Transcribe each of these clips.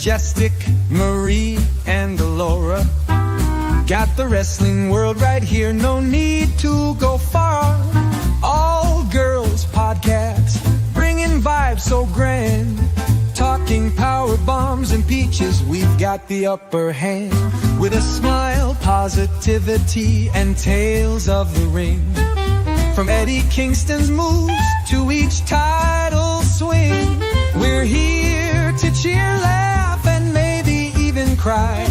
Majestic, Marie, and Laura. Got the wrestling world right here, no need to go far. All girls podcast, bringing vibes so grand. Talking power bombs and peaches, we've got the upper hand. With a smile, positivity, and tales of the ring. From Eddie Kingston's moves to each title swing. We're here to cheer, laugh, and maybe even cry.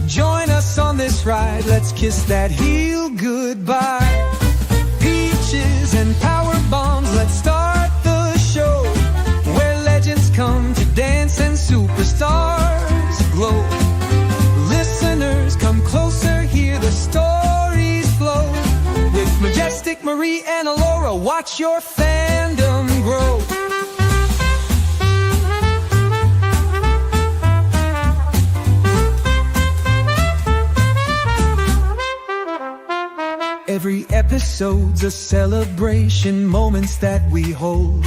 Join us on this ride, let's kiss that heel goodbye. Peaches and power bombs, let's start the show. Where legends come to dance and superstars glow. Listeners, come closer, hear the stories flow. With Majestic, Marie, and Laura, watch your fandom grow. Every episode's a celebration, moments that we hold.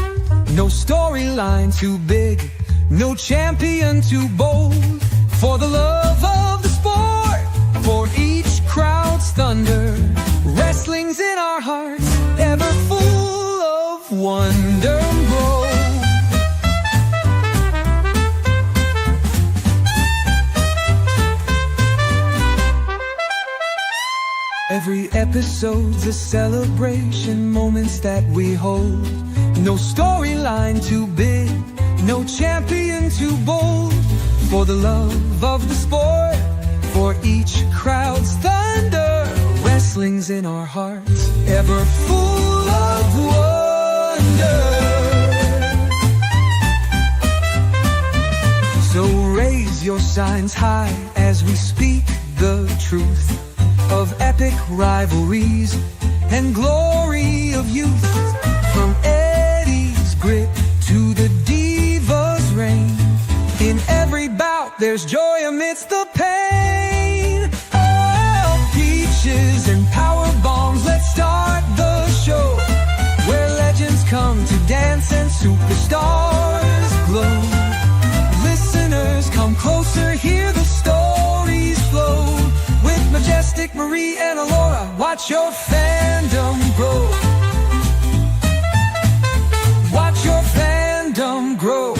No storyline too big, no champion too bold. For the love of the sport, for each crowd's thunder. Wrestling's in our hearts, ever full of wonder. Grow. Every episode's a celebration, moments that we hold. No storyline too big, no champion too bold. For the love of the sport, for each crowd's thunder. Wrestling's in our hearts, ever full of wonder. So raise your signs high as we speak the truth of epic rivalries and glory of youth. From Eddie's grit to the Diva's reign. In every bout there's joy amidst the pain. Oh, peaches and power bombs, let's start the show. Where legends come to dance and superstars glow. Listeners, come closer, hear the stories flow. With Majestic, Marie, and Laura, watch your fandom grow. Watch your fandom grow.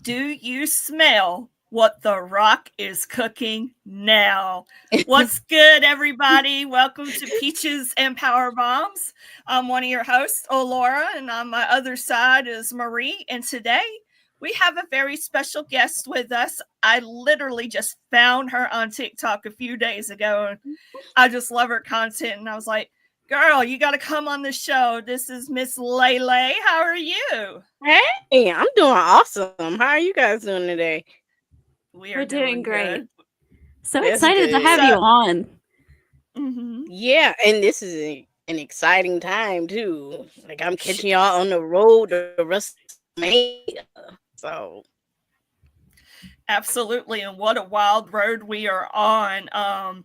Do you smell what The Rock is cooking now? What's good, everybody? Welcome to Peaches and Power Bombs. I'm one of your hosts, Laura, and on my other side is Marie. And today we have a very special guest with us. I literally just found her on TikTok a few days ago, and I just love her content. And I was like, girl, you got to come on the show. This is Miss Lele. How are you? Hey, I'm doing awesome. How are you guys doing today? We're doing great. Good. So That's excited good. To have you on. Mm-hmm. Yeah, and this is an exciting time too. Like I'm catching y'all on the road to WrestleMania. So absolutely, and what a wild road we are on.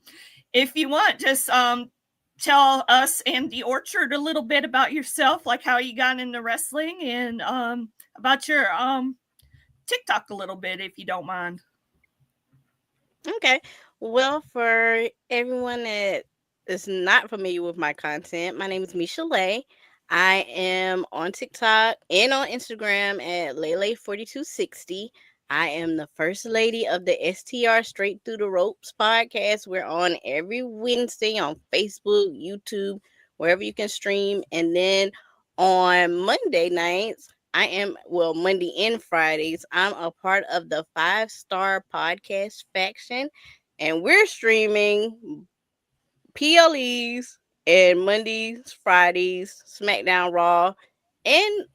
If you want, just tell us and the Orchard a little bit about yourself, like how you got into wrestling, and about your TikTok a little bit, if you don't mind. Okay. Well, for everyone that is not familiar with my content, my name is Misha Lay. I am on TikTok and on Instagram at Lele4260. I am the first lady of the STR Straight Through the Ropes podcast. We're on every Wednesday on Facebook, YouTube, wherever you can stream. And then on Monday nights, Monday and Fridays, I'm a part of the 5-Star Podcast faction. And we're streaming PLEs and Mondays, Fridays, SmackDown Raw, and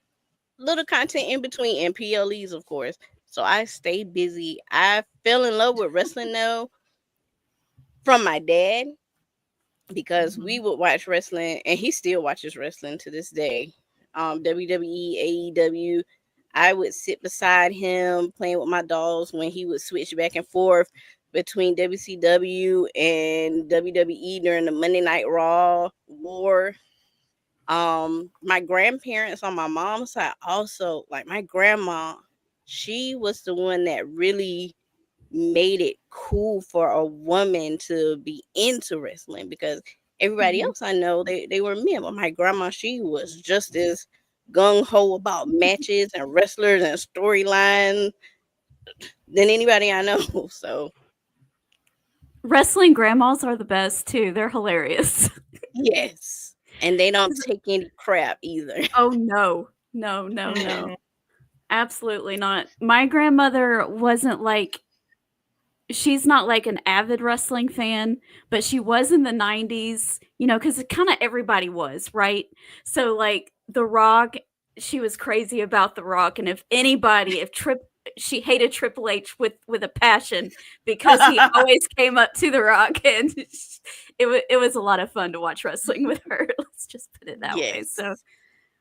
little content in between, and PLEs, of course. So I stay busy. I fell in love with wrestling though from my dad because we would watch wrestling, and he still watches wrestling to this day. WWE, AEW. I would sit beside him playing with my dolls when he would switch back and forth between WCW and WWE during the Monday Night Raw war. My grandparents on my mom's side also, like my grandma, she was the one that really made it cool for a woman to be into wrestling, because everybody else I know, they were men, but my grandma, she was just as gung-ho about matches and wrestlers and storylines than anybody I know. So Wrestling grandmas are the best too. They're hilarious. yes, and they don't take any crap either. Oh no. No. Absolutely not. My grandmother wasn't like, she's not like an avid wrestling fan, but she was in the 90s, because kind of everybody was, right? So like The Rock, she was crazy about The Rock, and she hated Triple H with a passion, because he always came up to The Rock, and it was a lot of fun to watch wrestling with her. Let's just put it that way. So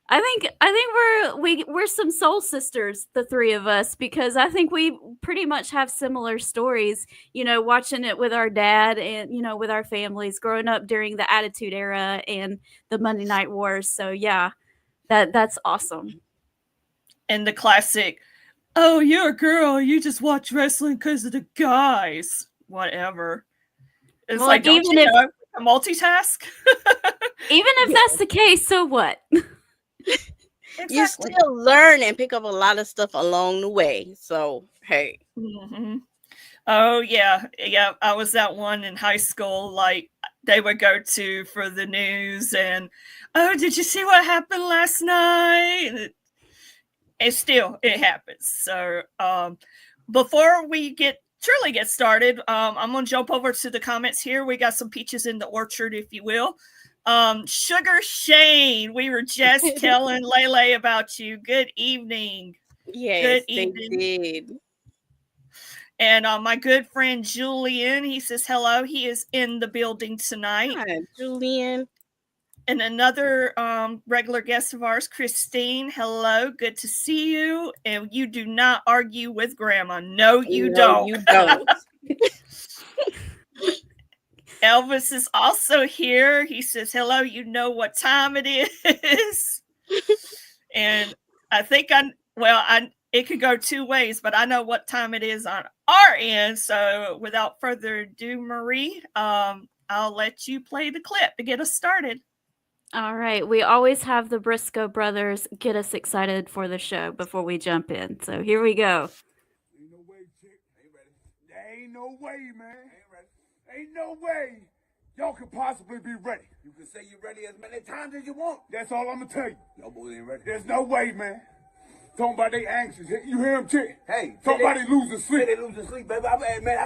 I think we're some soul sisters, the three of us, because I think we pretty much have similar stories, watching it with our dad and, with our families growing up during the Attitude Era and the Monday Night Wars. So yeah, that's awesome. And the classic, oh, you're a girl, you just watch wrestling because of the guys. Whatever. It's well, like, don't you know, multitask? Even if that's the case, so what? Exactly. You still learn and pick up a lot of stuff along the way. So, hey. Mm-hmm. Oh, yeah. I was that one in high school, like, they would go to for the news and, oh, did you see what happened last night? It happens. So, before we truly get started, I'm going to jump over to the comments here. We got some peaches in the orchard, if you will. Sugar Shane, we were just telling Lele about you. Good evening. Yes, good evening. They did. And my good friend Julian, he says hello. He is in the building tonight. Hi, Julian. And another regular guest of ours, Christine. Hello, good to see you. And you do not argue with Grandma. No, you don't. You don't. Elvis is also here. He says, hello, you know what time it is. And I think it could go two ways, but I know what time it is on our end. So without further ado, Marie, I'll let you play the clip to get us started. All right. We always have the Briscoe brothers get us excited for the show before we jump in. So here we go. Ain't no way, chick. Ain't ready. There ain't no way, man. Ain't ready. Ain't no way y'all could possibly be ready. You can say you're ready as many times as you want. That's all I'm gonna tell you. Y'all boys ain't ready. There's no way, man. Talking about they anxious. You hear him, chick? Hey. Somebody losing sleep. They losing sleep, baby. I've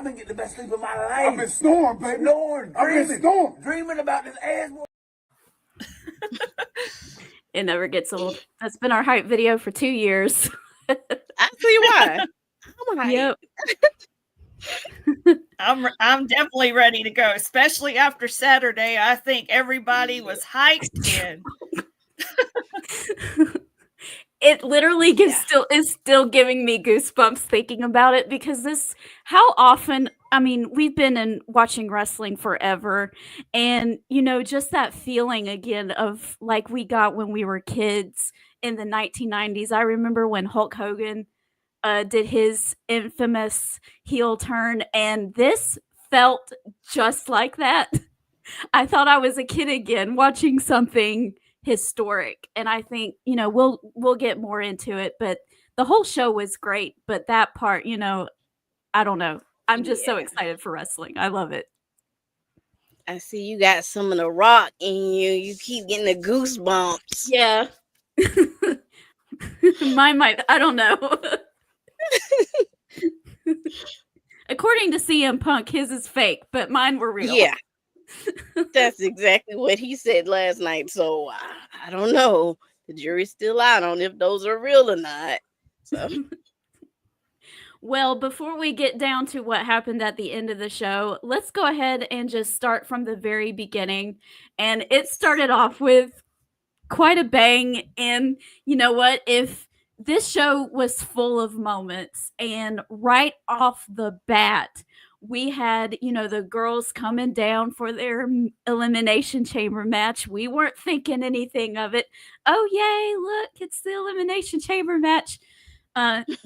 been getting the best sleep of my life. I've been snoring, baby. I've been snoring. Dreaming about this ass. It never gets old. That's been our hype video for 2 years. I see why. Yep. I'm definitely ready to go, especially after Saturday. I think everybody was hyped in. It literally is still giving me goosebumps thinking about it, because how often, I mean, we've been watching wrestling forever, and just that feeling again of like we got when we were kids in the 1990s. I remember when Hulk Hogan did his infamous heel turn, and this felt just like that. I thought I was a kid again watching something historic, and I think we'll get more into it, but the whole show was great, but that part, I don't know, I'm just so excited for wrestling. I love it. I see you got some of the Rock in you keep getting the goosebumps. Yeah. Mine might, I don't know. According to CM Punk, his is fake, but mine were real. Yeah. That's exactly what he said last night. So I don't know. The jury's still out on if those are real or not. So, well, before we get down to what happened at the end of the show, let's go ahead and just start from the very beginning. And it started off with quite a bang. And you know what? If this show was full of moments, and right off the bat, We had, the girls coming down for their Elimination Chamber match. We weren't thinking anything of it. Oh, yay, look, it's the Elimination Chamber match.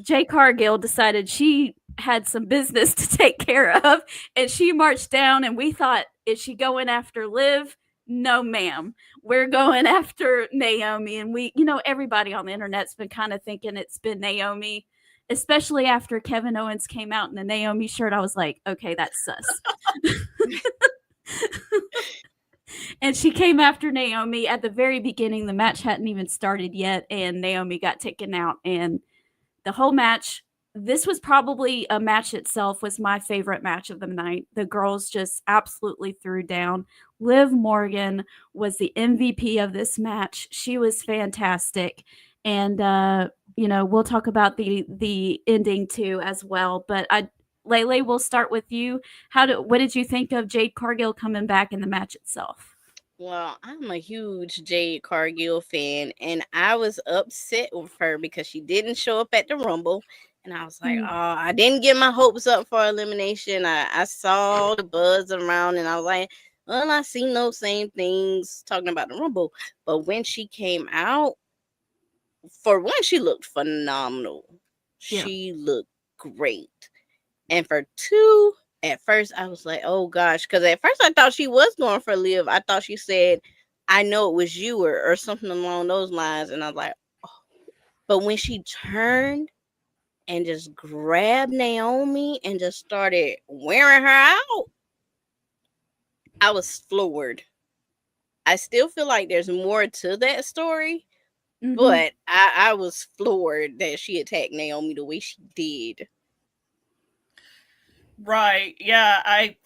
Jay Cargill decided she had some business to take care of, and she marched down, and we thought, is she going after Liv? No, ma'am. We're going after Naomi. And everybody on the internet's been kind of thinking it's been Naomi, especially after Kevin Owens came out in a Naomi shirt. I was like, okay, that's sus. And she came after Naomi at the very beginning. The match hadn't even started yet, and Naomi got taken out. And the whole match, this was probably a match itself was my favorite match of the night. The girls just absolutely threw down. Liv Morgan was the MVP of this match. She was fantastic. And, we'll talk about the ending too as well. But Lele, we'll start with you. What did you think of Jade Cargill coming back in the match itself? Well, I'm a huge Jade Cargill fan, and I was upset with her because she didn't show up at the Rumble. And I was like, oh, I didn't get my hopes up for elimination. I saw the buzz around, and I was like, well, I seen those same things talking about the Rumble. But when she came out, for one, she looked phenomenal. Yeah. She looked great. And for two, at first I was like, oh gosh, because at first I thought she was going for Liv. I thought she said, I know it was you, or something along those lines. And I was like, oh. But when she turned and just grabbed Naomi and just started wearing her out, I was floored. I still feel like there's more to that story, but I was floored that she attacked Naomi the way she did. Right. Yeah. I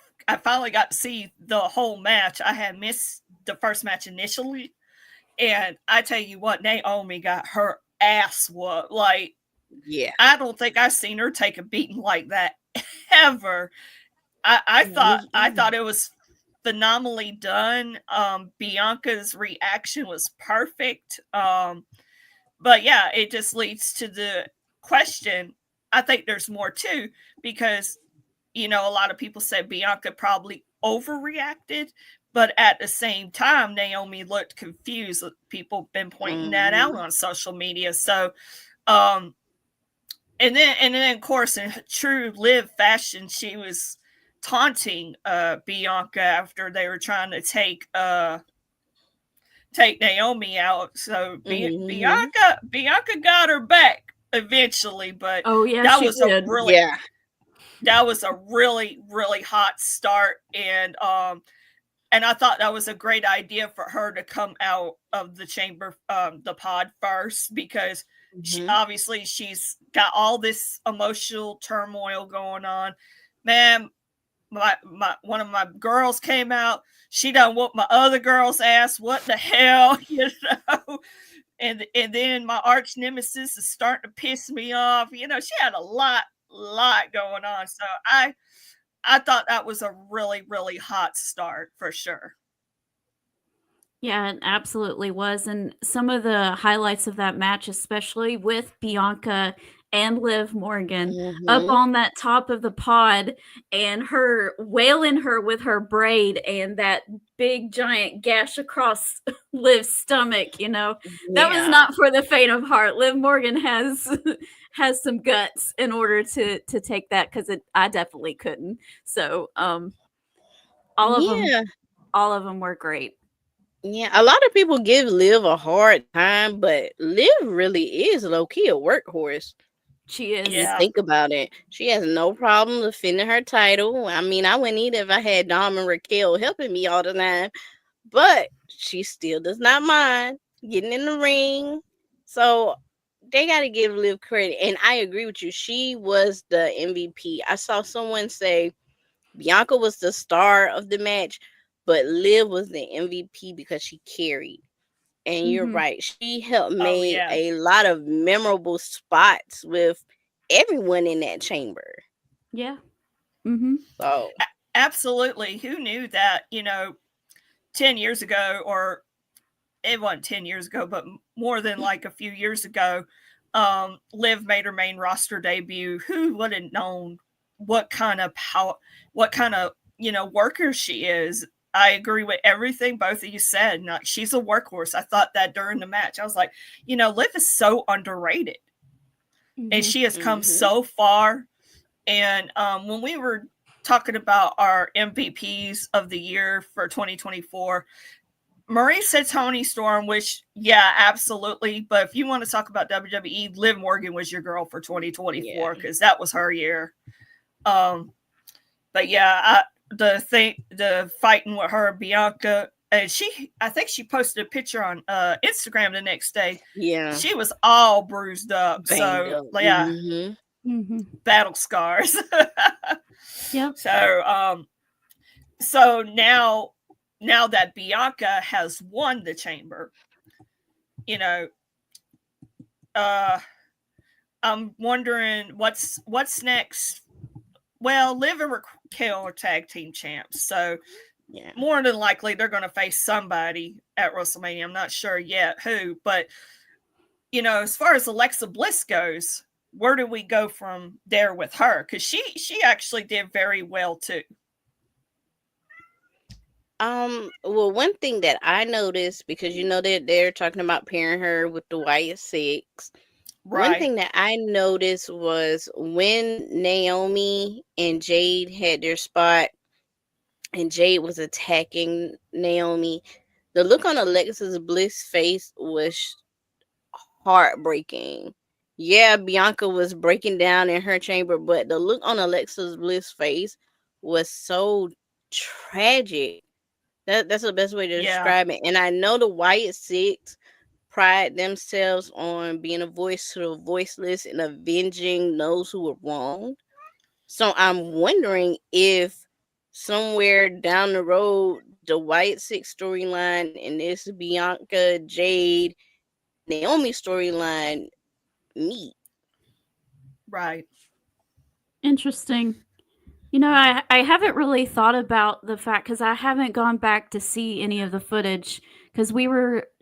finally got to see the whole match. I had missed the first match initially. And I tell you what, Naomi got her ass whooped. Like, yeah, I don't think I've seen her take a beating like that ever. I thought it was phenomenally done. Bianca's reaction was perfect. But yeah, it just leads to the question. I think there's more too, because a lot of people said Bianca probably overreacted, but at the same time, Naomi looked confused. People been pointing that out on social media. So, and then of course, in true Liv fashion, she was taunting Bianca after they were trying to take Naomi out. So Bianca got her back eventually, but that was a really that was a really, really hot start. And I thought that was a great idea for her to come out of the chamber, the pod first, because obviously she's got all this emotional turmoil going on. Man, one of my girls came out. She done whooped my other girl's ass. What the hell, And then my arch nemesis is starting to piss me off. She had a lot going on. So I thought that was a really, really hot start for sure. Yeah, it absolutely was. And some of the highlights of that match, especially with Bianca and Liv Morgan up on that top of the pod and her wailing her with her braid and that big giant gash across Liv's stomach, that was not for the faint of heart. Liv Morgan has some guts in order to take that, because I definitely couldn't. So all of them were great. Yeah, a lot of people give Liv a hard time, but Liv really is low-key a workhorse. She is. Yeah. Think about it. She has no problem defending her title. I mean, I wouldn't either if I had Dom and Raquel helping me all the time, but she still does not mind getting in the ring. So they got to give Liv credit. And I agree with you. She was the MVP. I saw someone say Bianca was the star of the match, but Liv was the MVP because she carried. And you're right. She helped make a lot of memorable spots with everyone in that chamber. Yeah. So absolutely. Who knew that, 10 years ago, or it wasn't 10 years ago, but more than like a few years ago, Liv made her main roster debut. Who would have known what kind of worker she is. I agree with everything both of you said. She's a workhorse. I thought that during the match. I was like, Liv is so underrated, and she has come so far. And when we were talking about our MVPs of the year for 2024, Marie said Toni Storm, which, yeah, absolutely. But if you want to talk about WWE, Liv Morgan was your girl for 2024 because that was her year. But yeah, the fighting with her, Bianca, and I think she posted a picture on Instagram the next day. Yeah, she was all bruised up. banged So up. yeah, battle scars. Yep. So now that Bianca has won the chamber, I'm wondering what's next. Well, Liv and Raquel are tag team champs, so more than likely they're going to face somebody at WrestleMania. I'm not sure yet who, but as far as Alexa Bliss goes, where do we go from there with her? Because she actually did very well too. Well, one thing that I noticed, because they're talking about pairing her with the Wyatt Six. Right. One thing that I noticed was when Naomi and Jade had their spot and Jade was attacking Naomi, the look on Alexa's Bliss face was heartbreaking. Yeah, Bianca was breaking down in her chamber, but the look on Alexa's Bliss face was so tragic. That's the best way to describe it. And I know the Wyatt Six pride themselves on being a voice to the voiceless and avenging those who were wronged. So I'm wondering if somewhere down the road, the Wyatt Six storyline and this Bianca, Jade, Naomi storyline meet. Right. Interesting. I haven't really thought about the fact, because I haven't gone back to see any of the footage, because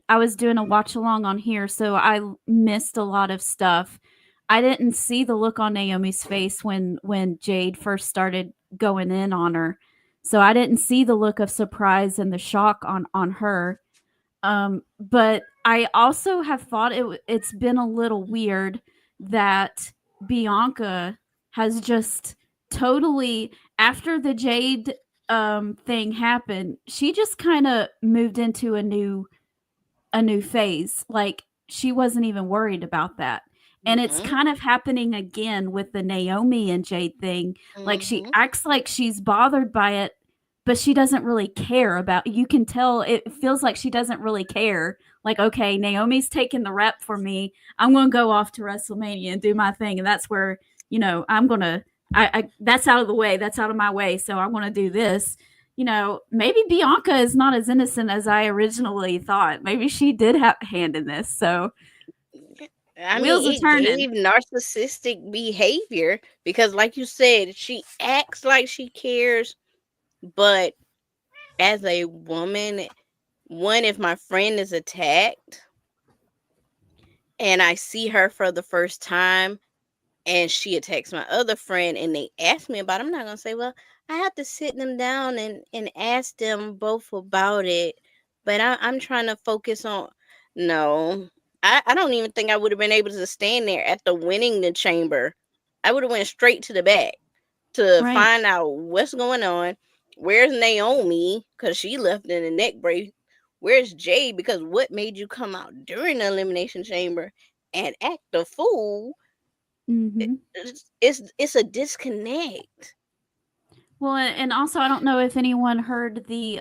I was doing a watch along on here, so I missed a lot of stuff. I didn't see the look on Naomi's face when Jade first started going in on her. So I didn't see the look of surprise and the shock on her. But I also have thought it's been a little weird that Bianca has just totally, after the Jade thing happened, she just kind of moved into a new phase. Like, she wasn't even worried about that. And it's kind of happening again with the Naomi and Jade thing. Like, she acts like she's bothered by it, but she doesn't really care about. You can tell it feels like she doesn't really care. Like, okay, Naomi's taking the rep for me. I'm going to go off to WrestleMania and do my thing, and that's where I'm going to. I that's out of the way. That's out of my way. So I want to do this. Maybe Bianca is not as innocent as I originally thought. Maybe she did have a hand in this. So wheels are turning. Gave narcissistic behavior because, like you said, she acts like she cares, but as a woman, if my friend is attacked and I see her for the first time and she attacks my other friend and they ask me about it, I'm not going to say, well, I have to sit them down and ask them both about it. But I'm trying to focus on, no, I don't even think I would have been able to stand there after winning the chamber. I would have went straight to the back to find out what's going on. Where's Naomi? Because she left in a neck brace. Where's Jade? Because what made you come out during the Elimination Chamber and act a fool? It's a disconnect. Well, and also I don't know if anyone heard the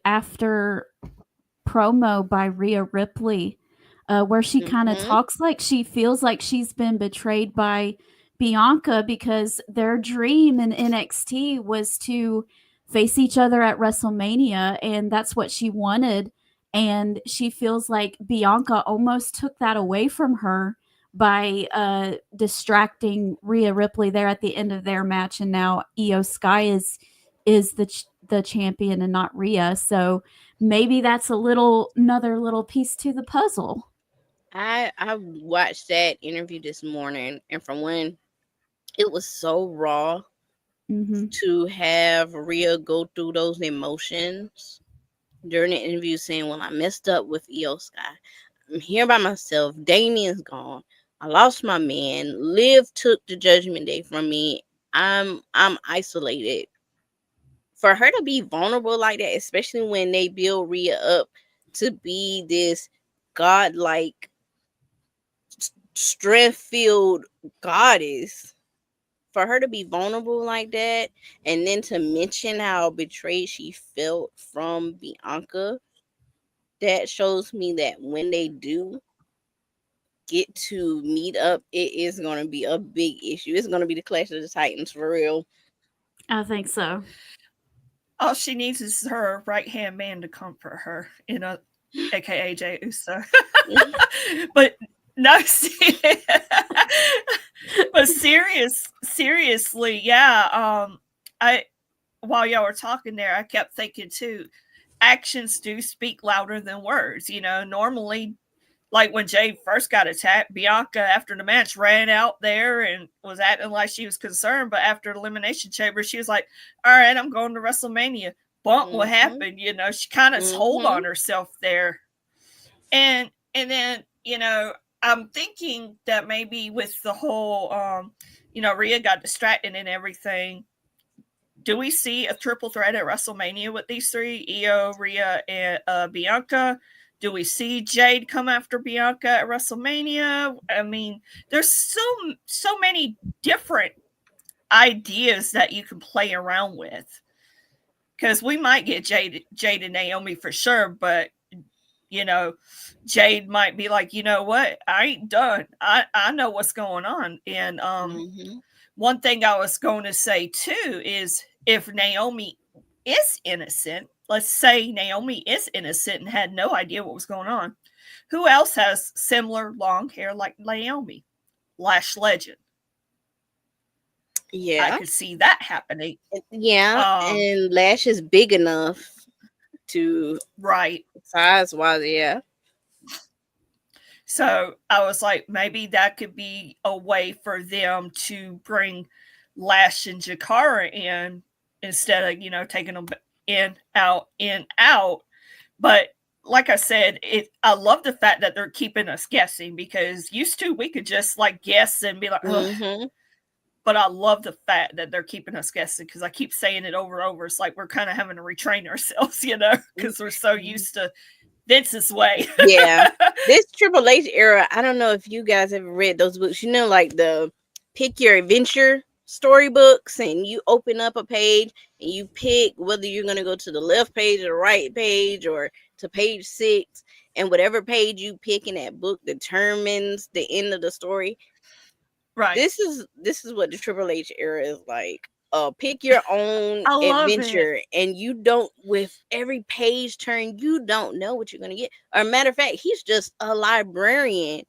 after promo by Rhea Ripley, where she kind of talks like she feels like she's been betrayed by Bianca because their dream in NXT was to face each other at WrestleMania, and that's what she wanted. And she feels like Bianca almost took that away from her by distracting Rhea Ripley there at the end of their match, and now Io Sky is the champion and not Rhea. So maybe that's another little piece to the puzzle. I watched that interview this morning, and from when it was so raw Mm-hmm. to have Rhea go through those emotions during the interview, saying, "Well, I messed up with Io Sky. I'm here by myself. Damien's gone. I lost my man. Liv took the Judgment Day from me. I'm isolated." For her to be vulnerable like that, especially when they build Rhea up to be this godlike, strength-filled goddess, for her to be vulnerable like that, and then to mention how betrayed she felt from Bianca, that shows me that when they do get to meet up, it is going to be a big issue. It's going to be the Clash of the Titans for real. I think so. All she needs is her right hand man to comfort her, aka Jay Uso. But no, but seriously, yeah. I while y'all were talking there, I kept thinking too. Actions do speak louder than words. Normally, like when Jade first got attacked, Bianca after the match ran out there and was acting like she was concerned. But after the Elimination Chamber, she was like, "All right, I'm going to WrestleMania." Bump, what happened? She kind of told on herself there, and then I'm thinking that maybe with the whole Rhea got distracted and everything. Do we see a triple threat at WrestleMania with these three, Io, Rhea, and Bianca? Do we see Jade come after Bianca at WrestleMania? I mean, there's so many different ideas that you can play around with. Because we might get Jade and Naomi for sure, but Jade might be like, you know what? I ain't done. I know what's going on. And one thing I was going to say too is if Naomi is innocent, let's say Naomi is innocent and had no idea what was going on, who else has similar long hair like Naomi? Lash Legend. Yeah. I could see that happening. Yeah, and Lash is big enough to right size wise, yeah. So I was like, maybe that could be a way for them to bring Lash and Jakara in instead of taking them in, out. But like I said, I love the fact that they're keeping us guessing because used to we could just like guess and be like, but I love the fact that they're keeping us guessing because I keep saying it over and over. It's like we're kind of having to retrain ourselves, because we're so used to Vince's way. Yeah. This Triple H era, I don't know if you guys ever read those books, like the Pick Your Adventure storybooks, and you open up a page and you pick whether you're going to go to the left page or the right page or to page 6, and whatever page you pick in that book determines the end of the story. Right. This is what the Triple H era is like. Pick your own adventure, and you don't, with every page turn, you don't know what you're gonna get. Or matter of fact, he's just a librarian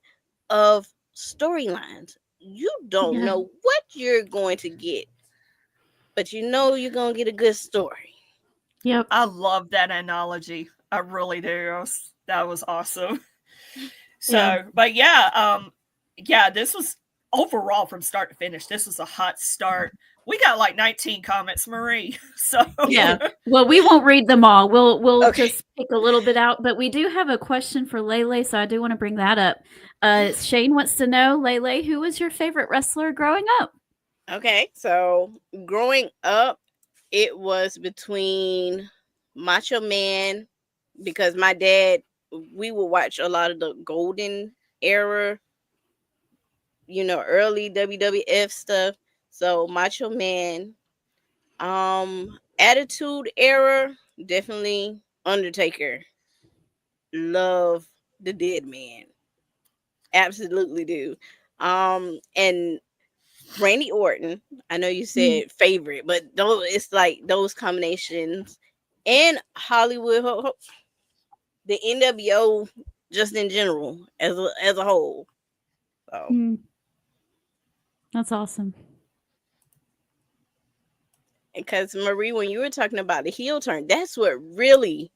of storylines. You don't know what you're going to get, but you're gonna get a good story. Yep. I love that analogy. I really do. That was awesome. So, but yeah, this was overall from start to finish. This was a hot start. We got like 19 comments, Marie. So yeah. Well, we won't read them all. We'll just pick a little bit out. But we do have a question for Lele, so I do want to bring that up. Shane wants to know, Lele, who was your favorite wrestler growing up? Okay, so growing up, it was between Macho Man, because my dad, we would watch a lot of the golden era, early WWF stuff. So Macho Man, Attitude Era, definitely Undertaker. Love the Dead Man. Absolutely do. And Randy Orton. I know you said favorite, but it's like those combinations, and Hollywood, the NWO, just in general as a whole. So. That's awesome. Because Marie, when you were talking about the heel turn, that's what really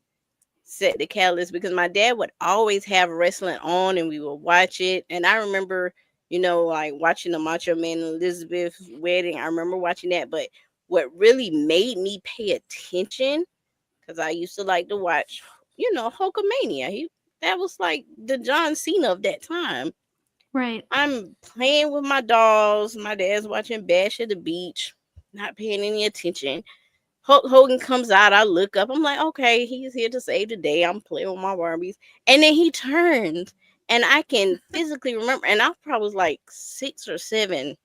set the catalyst, because my dad would always have wrestling on and we would watch it. And I remember like watching the Macho Man and Elizabeth wedding. I remember watching that, but what really made me pay attention, because I used to like to watch, Hulkamania. That was like the John Cena of that time. Right. I'm playing with my dolls. My dad's watching Bash at the Beach, not paying any attention. Hulk Hogan comes out. I look up. I'm like, okay, he's here to save the day. I'm playing with my Barbies. And then he turns. And I can physically remember. And I probably was like 6 or 7.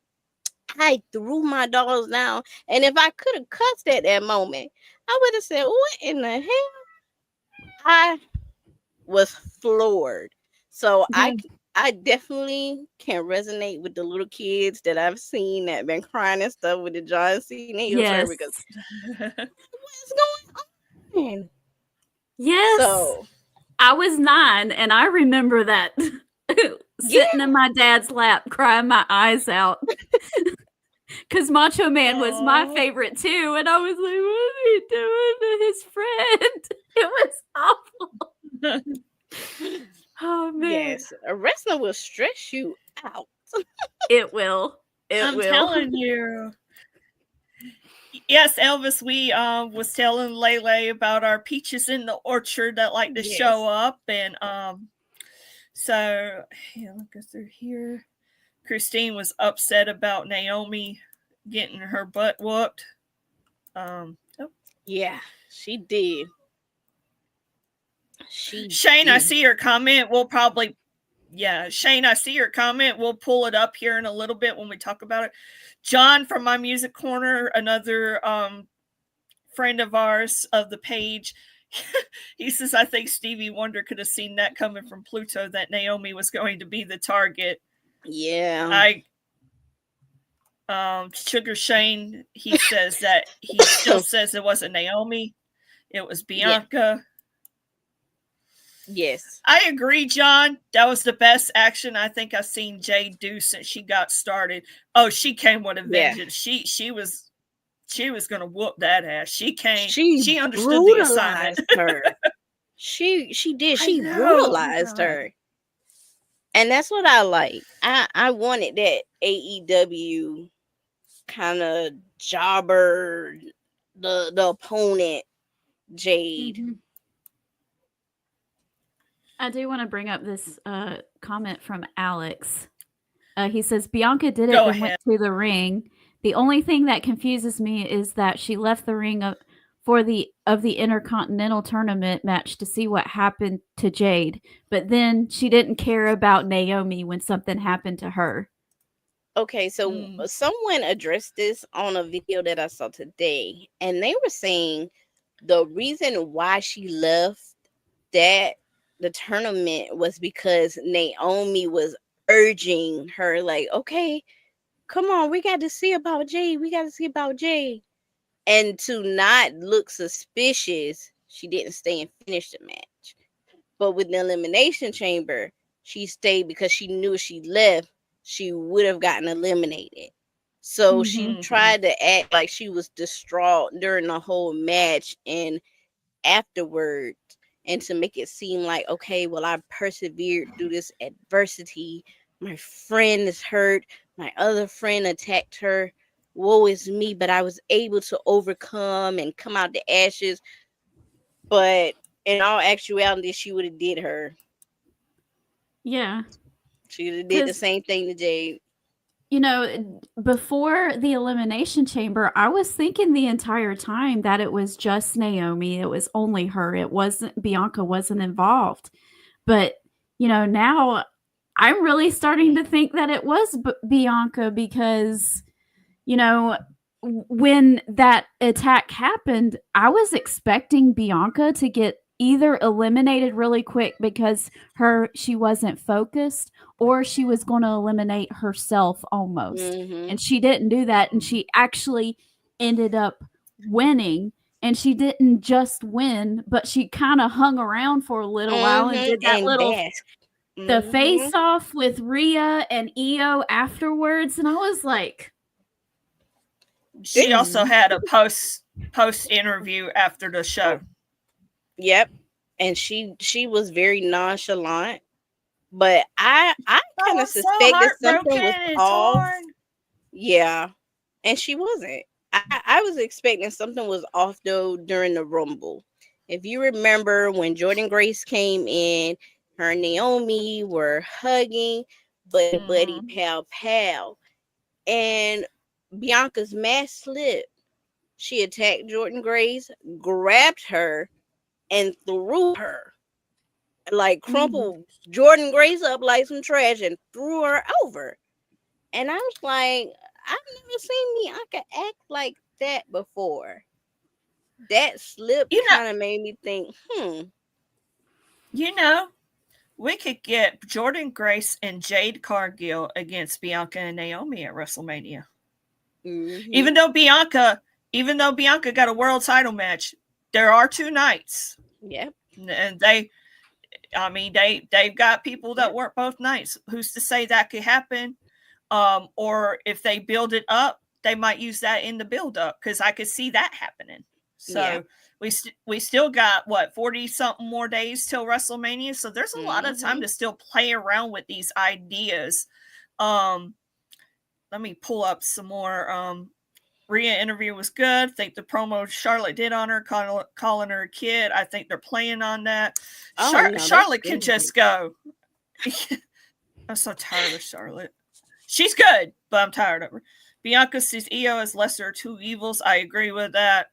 I threw my dolls down. And if I could have cussed at that moment, I would have said, what in the hell? I was floored. So Yeah. I definitely can resonate with the little kids that I've seen that been crying and stuff with the John Cena heel turn, Yes. because what's going on? Yes. So I was 9 and I remember that sitting in my dad's lap crying my eyes out. Because Macho Man was my Aw. favorite too. And I was like, what are you doing to his friend? It was awful. Oh, man. yes, wrestling will stress you out. It will. I'm telling you. Yes, Elvis, we was telling Lele about our peaches in the orchard that like to show up. And so look through here. Christine was upset about Naomi getting her butt whooped. Yeah, she did. Shane, I see your comment. Shane, I see your comment. We'll pull it up here in a little bit when we talk about it. John from My Music Corner, another friend of ours of the page, he says, I think Stevie Wonder could have seen that coming from Pluto, that Naomi was going to be the target. Yeah. Sugar Shane, he says that he still says it wasn't Naomi. It was Bianca. Yes. I agree, John. That was the best action I think I've seen Jade do since she got started. Oh, she came with a vengeance. She was gonna whoop that ass. She came. She understood the assignment. Her. She did. She brutalized her. And that's what I like. I wanted that AEW kind of jobber, the opponent, Jade. Mm-hmm. I do want to bring up this comment from Alex. He says, Bianca did it and went to the ring. The only thing that confuses me is that she left the ring of the Intercontinental Tournament match to see what happened to Jade. But then she didn't care about Naomi when something happened to her. Okay, so someone addressed this on a video that I saw today. And they were saying the reason why she left the tournament was because Naomi was urging her, like, okay, come on, we got to see about Jade. And to not look suspicious, she didn't stay and finish the match. But with the Elimination Chamber, she stayed because she knew if she left, she would have gotten eliminated. So she tried to act like she was distraught during the whole match and afterwards, and to make it seem like, okay, well, I persevered through this adversity. My friend is hurt. My other friend attacked her. Woe is me, but I was able to overcome and come out the ashes. But in all actuality, she would have did her. Yeah. She would have did the same thing to Jade. You know, before the Elimination Chamber, I was thinking the entire time that it was just Naomi. It was only her. It wasn't, Bianca wasn't involved. But, you know, now I'm really starting to think that it was Bianca because, you know, when that attack happened, I was expecting Bianca to get either eliminated really quick because she wasn't focused, or she was going to eliminate herself almost. And she didn't do that, and she actually ended up winning. And she didn't just win, but she kind of hung around for a little while and did that the face off with Rhea and Io afterwards. And I was like, she also had a post interview after the show. Yep. And she was very nonchalant. But I Oh, kind I'm of so suspected something heartbroken was and off. torn. Yeah, and she wasn't. I was expecting something was off though during the Rumble. If you remember when Jordan Grace came in, her and Naomi were hugging, buddy Mhm. pal pal, and Bianca's mask slipped. She attacked Jordan Grace, grabbed her, and threw her, like crumpled Jordan Grace up like some trash and threw her over. And I was like, I've never seen Bianca act like that before. That slip You know, kind of made me think, you know, we could get Jordan Grace and Jade Cargill against Bianca and Naomi at WrestleMania. mm-hmm. Even though Bianca got a world title match, there are 2 nights. Yep. And they've got people that work both nights. Who's to say that could happen? Or if they build it up, they might use that in the build up, because I could see that happening. So we still got 40 something more days till WrestleMania. So there's a lot of time to still play around with these ideas. Let me pull up some more. Rhea interview was good. I think the promo Charlotte did on her, calling her a kid. I think they're playing on that. Charlotte can just go. I'm so tired of Charlotte. She's good, but I'm tired of her. Bianca sees Io as lesser of 2 evils. I agree with that.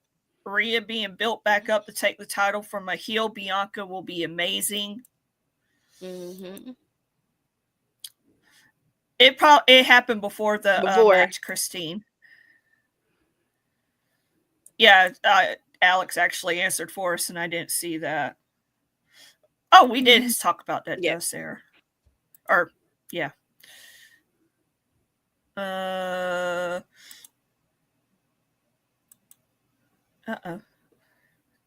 Rhea being built back up to take the title from a heel Bianca will be amazing. Mm-hmm. It happened before the match, Christine. Yeah, Alex actually answered for us, and I didn't see that. Oh, we did talk about that, Sarah. Or, yeah. I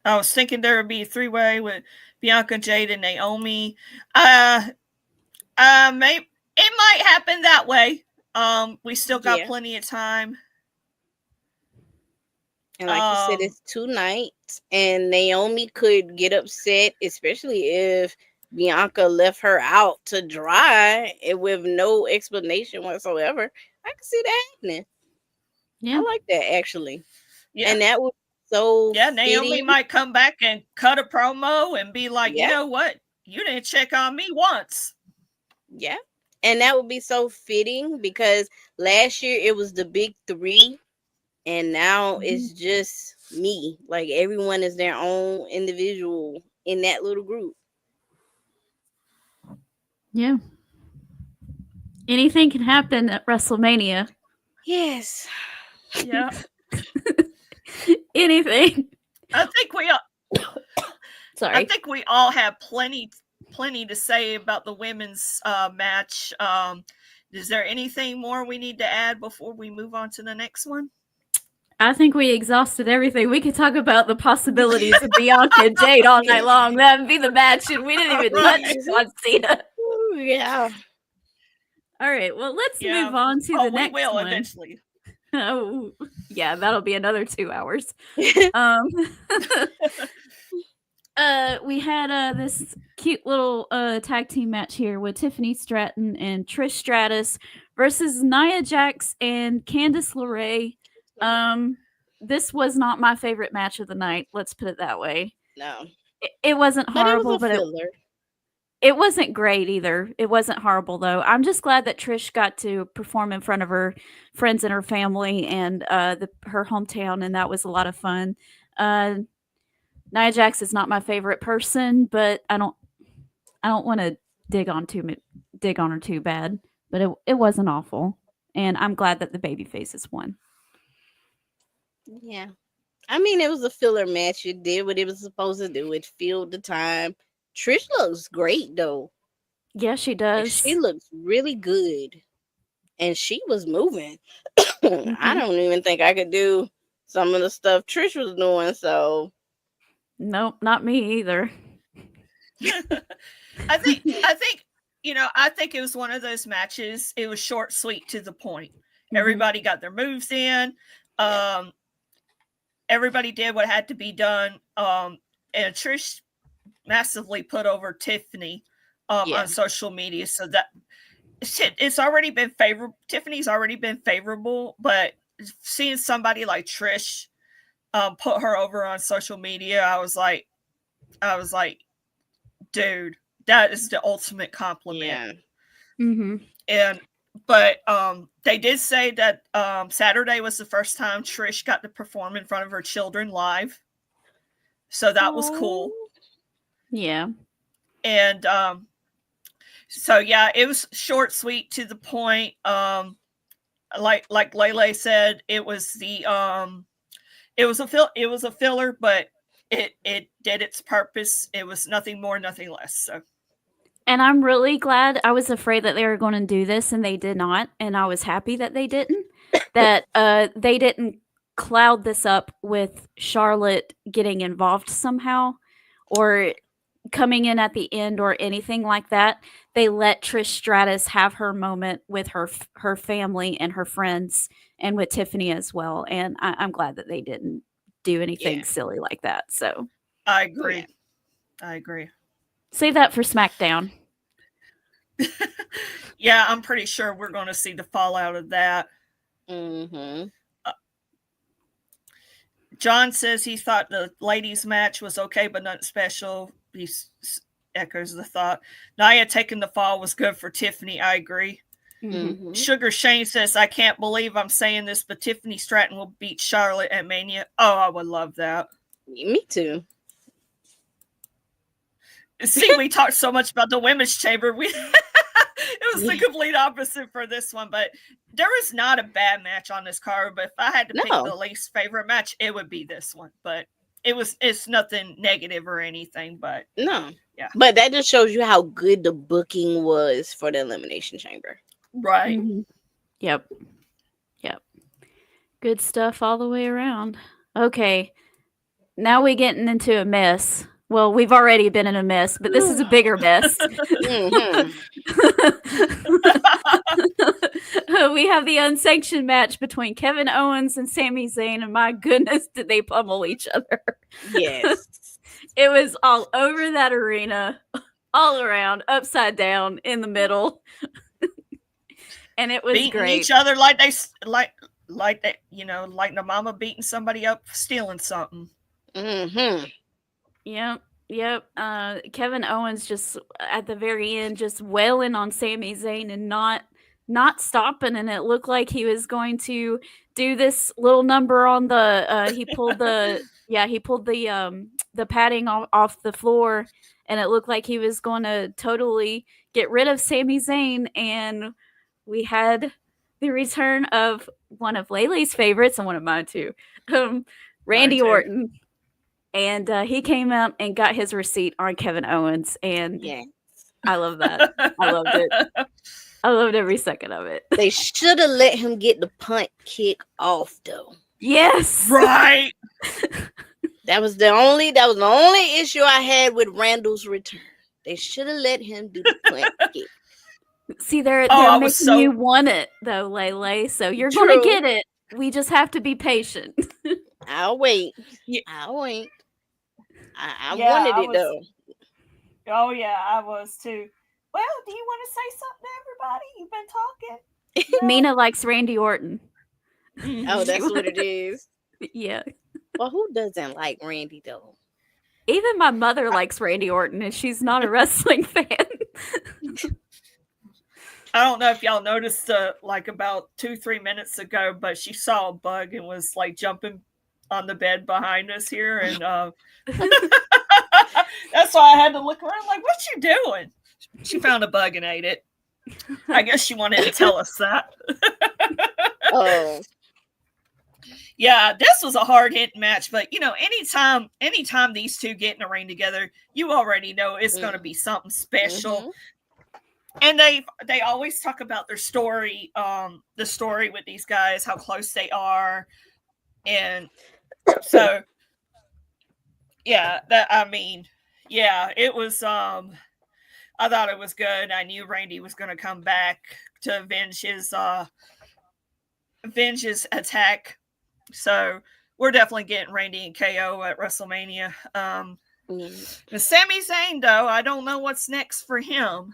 was thinking there would be a 3-way with Bianca, Jade, and Naomi. It might happen that way. We still got plenty of time. And like you said, it's 2 nights, and Naomi could get upset, especially if Bianca left her out to dry with no explanation whatsoever. I can see that happening. Yeah, I like that actually. Yeah. And that was so Naomi fitting. might come back and cut a promo and be like, you know what? You didn't check on me once. Yeah. And that would be so fitting because last year it was the big 3, and now it's just me. Like everyone is their own individual in that little group. Yeah. Anything can happen at WrestleMania. Yes. Yeah. Anything. I think we all have plenty to say about the women's match. Is there anything more we need to add before we move on to the next one? I think we exhausted everything. We could talk about the possibilities of Bianca and Jade all night long. That would be the match, and we didn't even touch John Cena. Yeah. All right. Well, let's move on to the next one. We will eventually. Oh, yeah, that'll be another 2 hours. We had this cute little tag team match here with Tiffany Stratton and Trish Stratus versus Nia Jax and Candice LeRae. This was not my favorite match of the night. Let's put it that way. No, it wasn't horrible, but it wasn't great either. It wasn't horrible though. I'm just glad that Trish got to perform in front of her friends and her family and her hometown, and that was a lot of fun. Nia Jax is not my favorite person, but I don't want to dig on her too bad. But it wasn't awful, and I'm glad that the baby faces won. Yeah, I mean it was a filler match. It did what it was supposed to do. It filled the time. Trish looks great though. Yeah, she does. She looks really good, and she was moving. I don't even think I could do some of the stuff Trish was doing. So, nope, not me either. I think I think it was one of those matches. It was short, sweet, to the point. Everybody got their moves in. Everybody did what had to be done. And Trish massively put over Tiffany. on social media. So that it's already been favorable. Tiffany's already been favorable, but seeing somebody like Trish put her over on social media, I was like, dude, that is the ultimate compliment. Mm-hmm. But they did say that Saturday was the first time Trish got to perform in front of her children live. So that was cool. Yeah. And so yeah, it was short, sweet, to the point. Like Lele said, it was a filler, but it did its purpose. It was nothing more, nothing less. So. And I'm really glad. I was afraid that they were going to do this, and they did not. And I was happy that they didn't. That they didn't cloud this up with Charlotte getting involved somehow, or coming in at the end, or anything like that. They let Trish Stratus have her moment with her family and her friends, and with Tiffany as well. And I'm glad that they didn't do anything silly like that. So I agree. I agree. Save that for SmackDown. Yeah, I'm pretty sure we're going to see the fallout of that. John says he thought the ladies' match was okay, but not special. He echoes the thought. Nia taking the fall was good for Tiffany. I agree. Sugar Shane says, I can't believe I'm saying this, but Tiffany Stratton will beat Charlotte at Mania. Oh, I would love that. Me too. See, we talked so much about the women's chamber. It was the complete opposite for this one, but there is not a bad match on this card. But if I had to pick the least favorite match, it would be this one. But it's nothing negative or anything. But no, yeah. But that just shows you how good the booking was for the Elimination Chamber. Right. Yep. Good stuff all the way around. Okay, now we're getting into a mess. Well, we've already been in a mess, but this is a bigger mess. We have the unsanctioned match between Kevin Owens and Sami Zayn, and my goodness, did they pummel each other. Yes. It was all over that arena, all around, upside down, in the middle. And it was beating great. Each other like they like that, like the mama beating somebody up for stealing something. Yep. Kevin Owens just at the very end just wailing on Sami Zayn and not stopping, and it looked like he was going to do this little number on the he pulled the padding off the floor, and it looked like he was going to totally get rid of Sami Zayn, and we had the return of one of Laylee's favorites and one of mine too, Randy Orton. And he came out and got his receipt on Kevin Owens. And I love that. I loved it. I loved every second of it. They should have let him get the punt kick off, though. Yes. Right. That was the only issue I had with Randall's return. They should have let him do the punt kick. See, they're making you want it, though, Lele. So you're going to get it. We just have to be patient. I'll wait. I'll wait. I wanted it, though. Oh, yeah, I was, too. Well, do you want to say something to everybody? You've been talking. Mina likes Randy Orton. Oh, that's what it is. Yeah. Well, who doesn't like Randy, though? Even my mother likes Randy Orton, and she's not a wrestling fan. I don't know if y'all noticed, like about 2-3 minutes ago, but she saw a bug and was like jumping on the bed behind us here, and that's why I had to look around. Like, what you doing? She found a bug and ate it. I guess she wanted to tell us that. Oh, yeah, this was a hard hitting match, but anytime these two get in a ring together, you already know it's going to be something special. And they always talk about their story, the story with these guys, how close they are, and so it was. I thought it was good. I knew Randy was going to come back to avenge his attack. So we're definitely getting Randy and KO at WrestleMania. And Sami Zayn, though, I don't know what's next for him.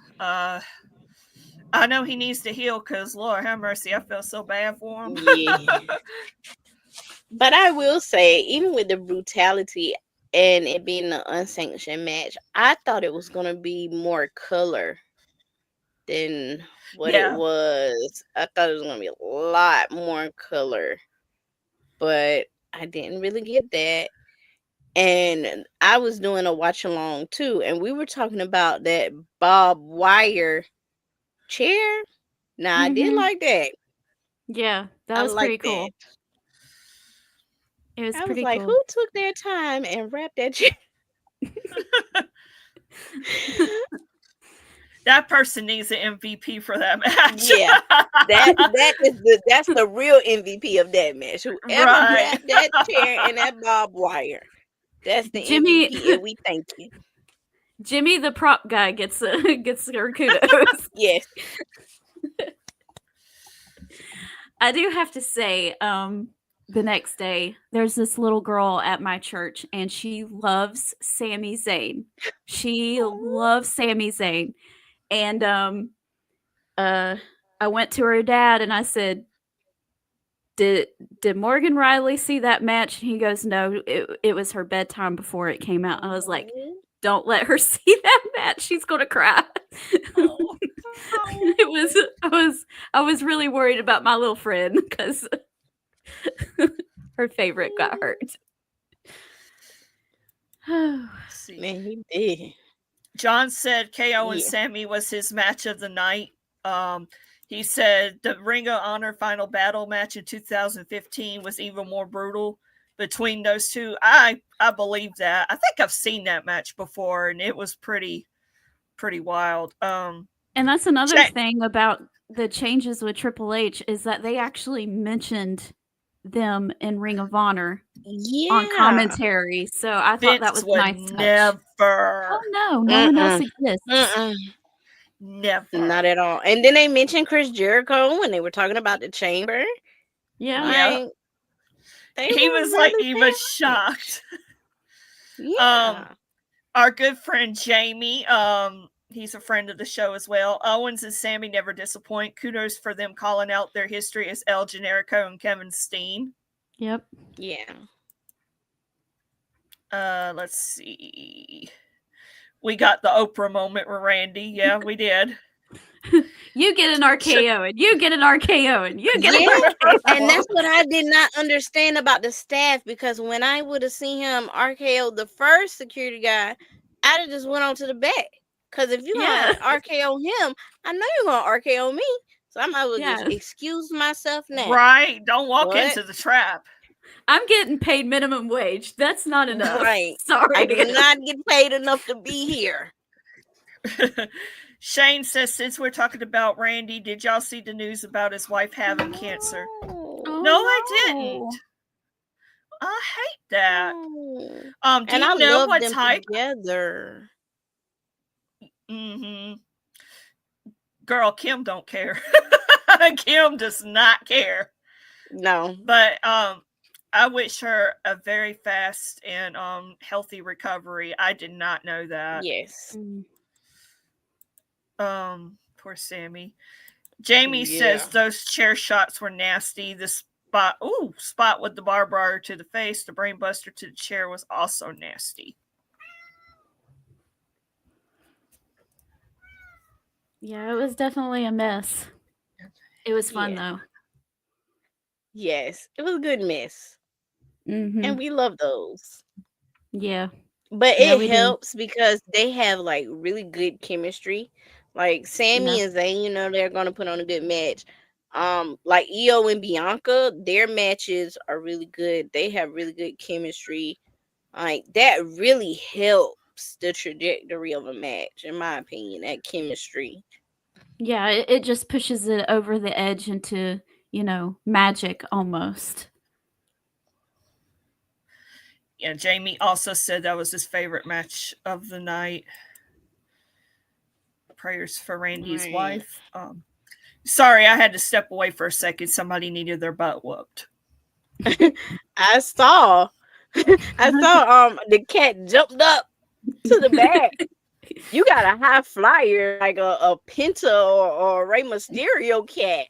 I know he needs to heal because, Lord have mercy, I feel so bad for him. Yeah. But I will say, even with the brutality and it being an unsanctioned match, I thought it was going to be more color than what it Yeah. was. I thought it was going to be a lot more color, but I didn't really get that. And I was doing a watch along too, and we were talking about that barbed wire chair. Now, I did Mhm. like that. Yeah, that I was pretty like cool. that. It was I was pretty like, cool. who took their time and wrapped that chair? That person needs an MVP for that match. Yeah, that's the real MVP of that match. Whoever Right. wrapped that chair and that barbed wire, that's the Jimmy- MVP, and we thank you. Jimmy, the prop guy, gets her kudos. Yes. I do have to say, the next day, there's this little girl at my church, and she loves Sami Zayn. She loves Sami Zayn. And I went to her dad and I said, Did Morgan Riley see that match? And he goes, No, it was her bedtime before it came out. I was like, don't let her see that match. She's gonna cry. Oh. I was really worried about my little friend because her favorite got hurt. Man, he did. John said KO and Yeah. Sammy was his match of the night. He said the Ring of Honor Final Battle match in 2015 was even more brutal between those two. I believe that. I think I've seen that match before, and it was pretty wild. And that's another thing about the changes with Triple H is that they actually mentioned them in Ring of Honor on commentary. So I thought that was nice. Never. Oh no, no one else exists. Never. Not at all. And then they mentioned Chris Jericho when they were talking about the chamber. Yeah. He was like even shocked. Yeah. Our good friend Jamie, he's a friend of the show as well. Owens and Sammy never disappoint. Kudos for them calling out their history as El Generico and Kevin Steen. Yep. Yeah. Let's see. We got the Oprah moment with Randy. Yeah, we did. You get an RKO and you get an RKO and you get an RKO. And that's what I did not understand about the staff, because when I would have seen him RKO the first security guy, I'd have just went on to the back. Because if you're going to RKO him, I know you're going to RKO me. So I might as well just excuse myself now. Right. Don't walk into the trap. I'm getting paid minimum wage. That's not enough. Right. Sorry. I do not get paid enough to be here. Shane says, since we're talking about Randy, did y'all see the news about his wife having cancer? Oh, no, I didn't. I hate that. Do and you I know love what them type? together. Mm-hmm. Girl, Kim don't care. Kim does not care. No. But I wish her a very fast and healthy recovery. I did not know that. Yes. Poor Sammy. Jamie says those chair shots were nasty. The spot with the barbed wire to the face, the brain buster to the chair was also nasty. Yeah, it was definitely a mess. It was fun though. Yes, it was a good mess. And we love those. Yeah. But it helps because they have like really good chemistry. Like Sammy and Zayn, they're gonna put on a good match. Like Io and Bianca, their matches are really good. They have really good chemistry. Like that really helps the trajectory of a match, in my opinion, that chemistry. Yeah, it just pushes it over the edge into, magic almost. Yeah, Jamie also said that was his favorite match of the night. Prayers for Randy's wife. Sorry, I had to step away for a second. Somebody needed their butt whooped. I saw the cat jumped up to the back. You got a high flyer like a Penta or a Rey Mysterio cat.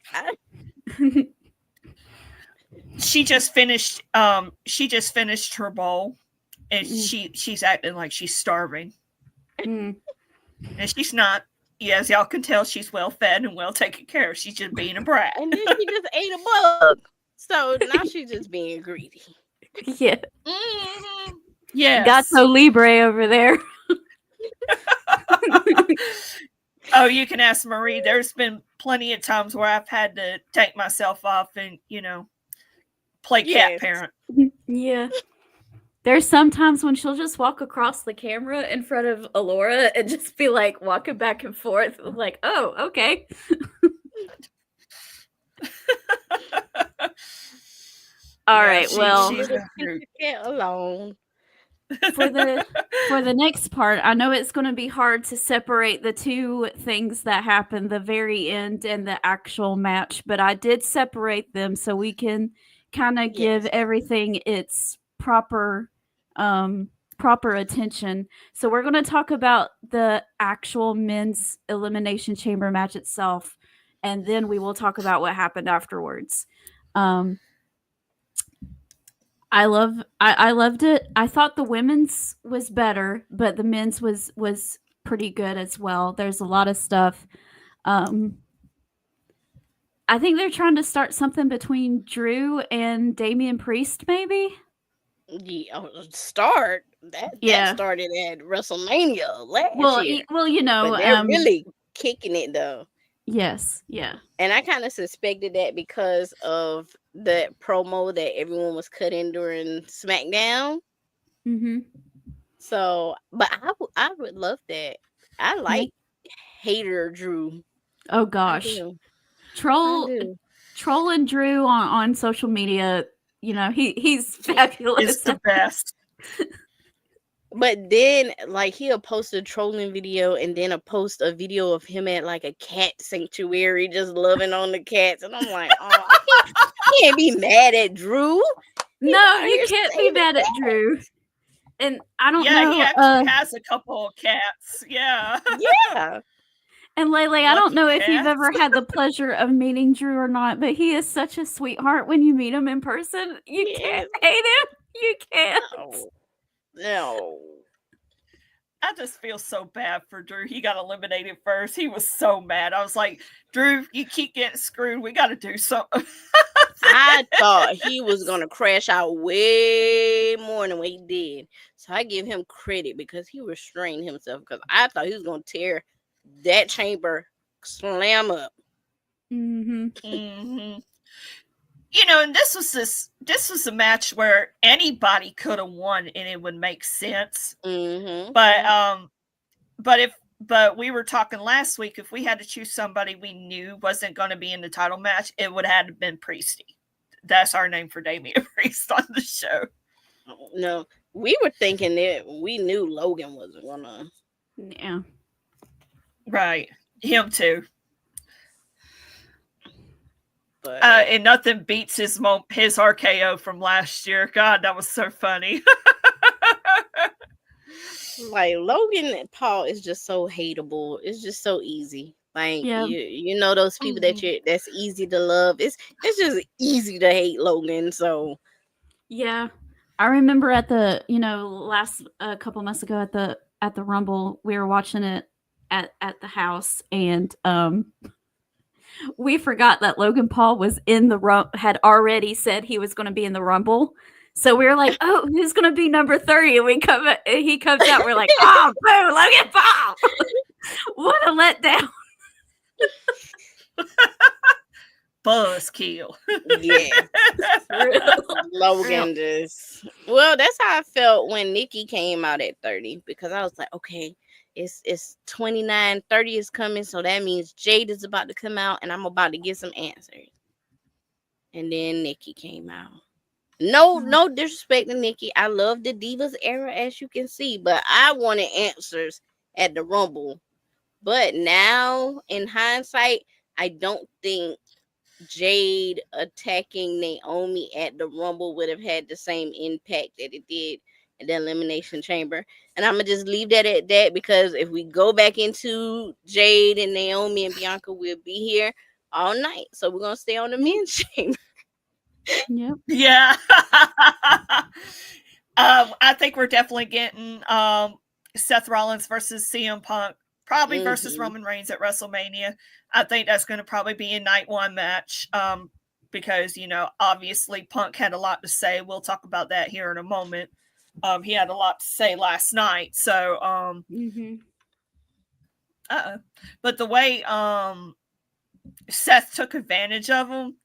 She just finished her bowl, and she's acting like she's starving. Mm. And she's not. Yeah, as y'all can tell, she's well fed and well taken care of. She's just being a brat. And then she just ate a bug. So now she's just being greedy. Yeah. Mm-hmm. Yes. Gato Libre over there. Oh, you can ask Marie. There's been plenty of times where I've had to take myself off and, play cat parent. Yeah. There's sometimes when she'll just walk across the camera in front of Alora and just be like walking back and forth. Like, oh, okay. All right. Well, she's Get alone. for the next part, I know it's going to be hard to separate the two things that happen, the very end and the actual match, but I did separate them so we can kind of give everything its proper attention. So we're going to talk about the actual men's Elimination Chamber match itself, and then we will talk about what happened afterwards. I loved it. I thought the women's was better, but the men's was pretty good as well. There's a lot of stuff. I think they're trying to start something between Drew and Damian Priest, maybe. Yeah, start that started at WrestleMania last year. Well, but they're really kicking it though. Yes, yeah. And I kind of suspected that because of the promo that everyone was cutting during SmackDown. Mm-hmm. So, but I would love that. I like hater Drew. Oh gosh, troll and Drew on social media. He's fabulous. It's the best. But then, like, he'll post a trolling video and then post a video of him at like a cat sanctuary, just loving on the cats, and I'm like, oh, I can't be mad at Drew. No, you can't be mad at Drew. And I don't know. Yeah, he actually has a couple of cats. Yeah. Yeah. And Lele, I don't know if you've ever had the pleasure of meeting Drew or not, but he is such a sweetheart when you meet him in person. You can't hate him. You can't. No. I just feel so bad for Drew. He got eliminated first. He was so mad. I was like, Drew, you keep getting screwed. We got to do something. I thought he was going to crash out way more than what he did. So I give him credit because he restrained himself, because I thought he was going to tear that chamber slam up. Mm-hmm. Mm-hmm. And this was a match where anybody could have won and it would make sense. Mm-hmm. But we were talking last week, if we had to choose somebody we knew wasn't going to be in the title match, it would have been Priesty. That's our name for Damian Priest on the show. No, we were thinking that we knew Logan wasn't gonna. Yeah. Right. Him too. But and nothing beats his RKO from last year. God, that was so funny. like Logan Paul is just so hateable. It's just so easy. Like you know those people that's easy to love. It's just easy to hate Logan. So yeah, I remember at the last couple months ago at the Rumble, we were watching it at the house, and we forgot that Logan Paul was in the had already said he was going to be in the Rumble. So we were like, oh, who's going to be number 30? And he comes out. We're like, oh, boo, Logan Paul. What a letdown. Buzzkill. Yeah. Logan just. Well, that's how I felt when Nikki came out at 30, because I was like, okay, it's 29, 30 is coming, so that means Jade is about to come out and I'm about to get some answers. And then Nikki came out. No disrespect to Nikki. I love the Divas era, as you can see, but I wanted answers at the Rumble. But now, in hindsight, I don't think Jade attacking Naomi at the Rumble would have had the same impact that it did and the Elimination Chamber. And I'm gonna just leave that at that, because if we go back into Jade and Naomi and Bianca, we'll be here all night. So we're gonna stay on the men's chamber. Yep. Yeah. I think we're definitely getting Seth Rollins versus CM Punk, probably versus Roman Reigns at WrestleMania. I think that's going to probably be a night one match, because, you know, obviously Punk had a lot to say. We'll talk about that here in a moment. He had a lot to say last night. So, but the way Seth took advantage of him,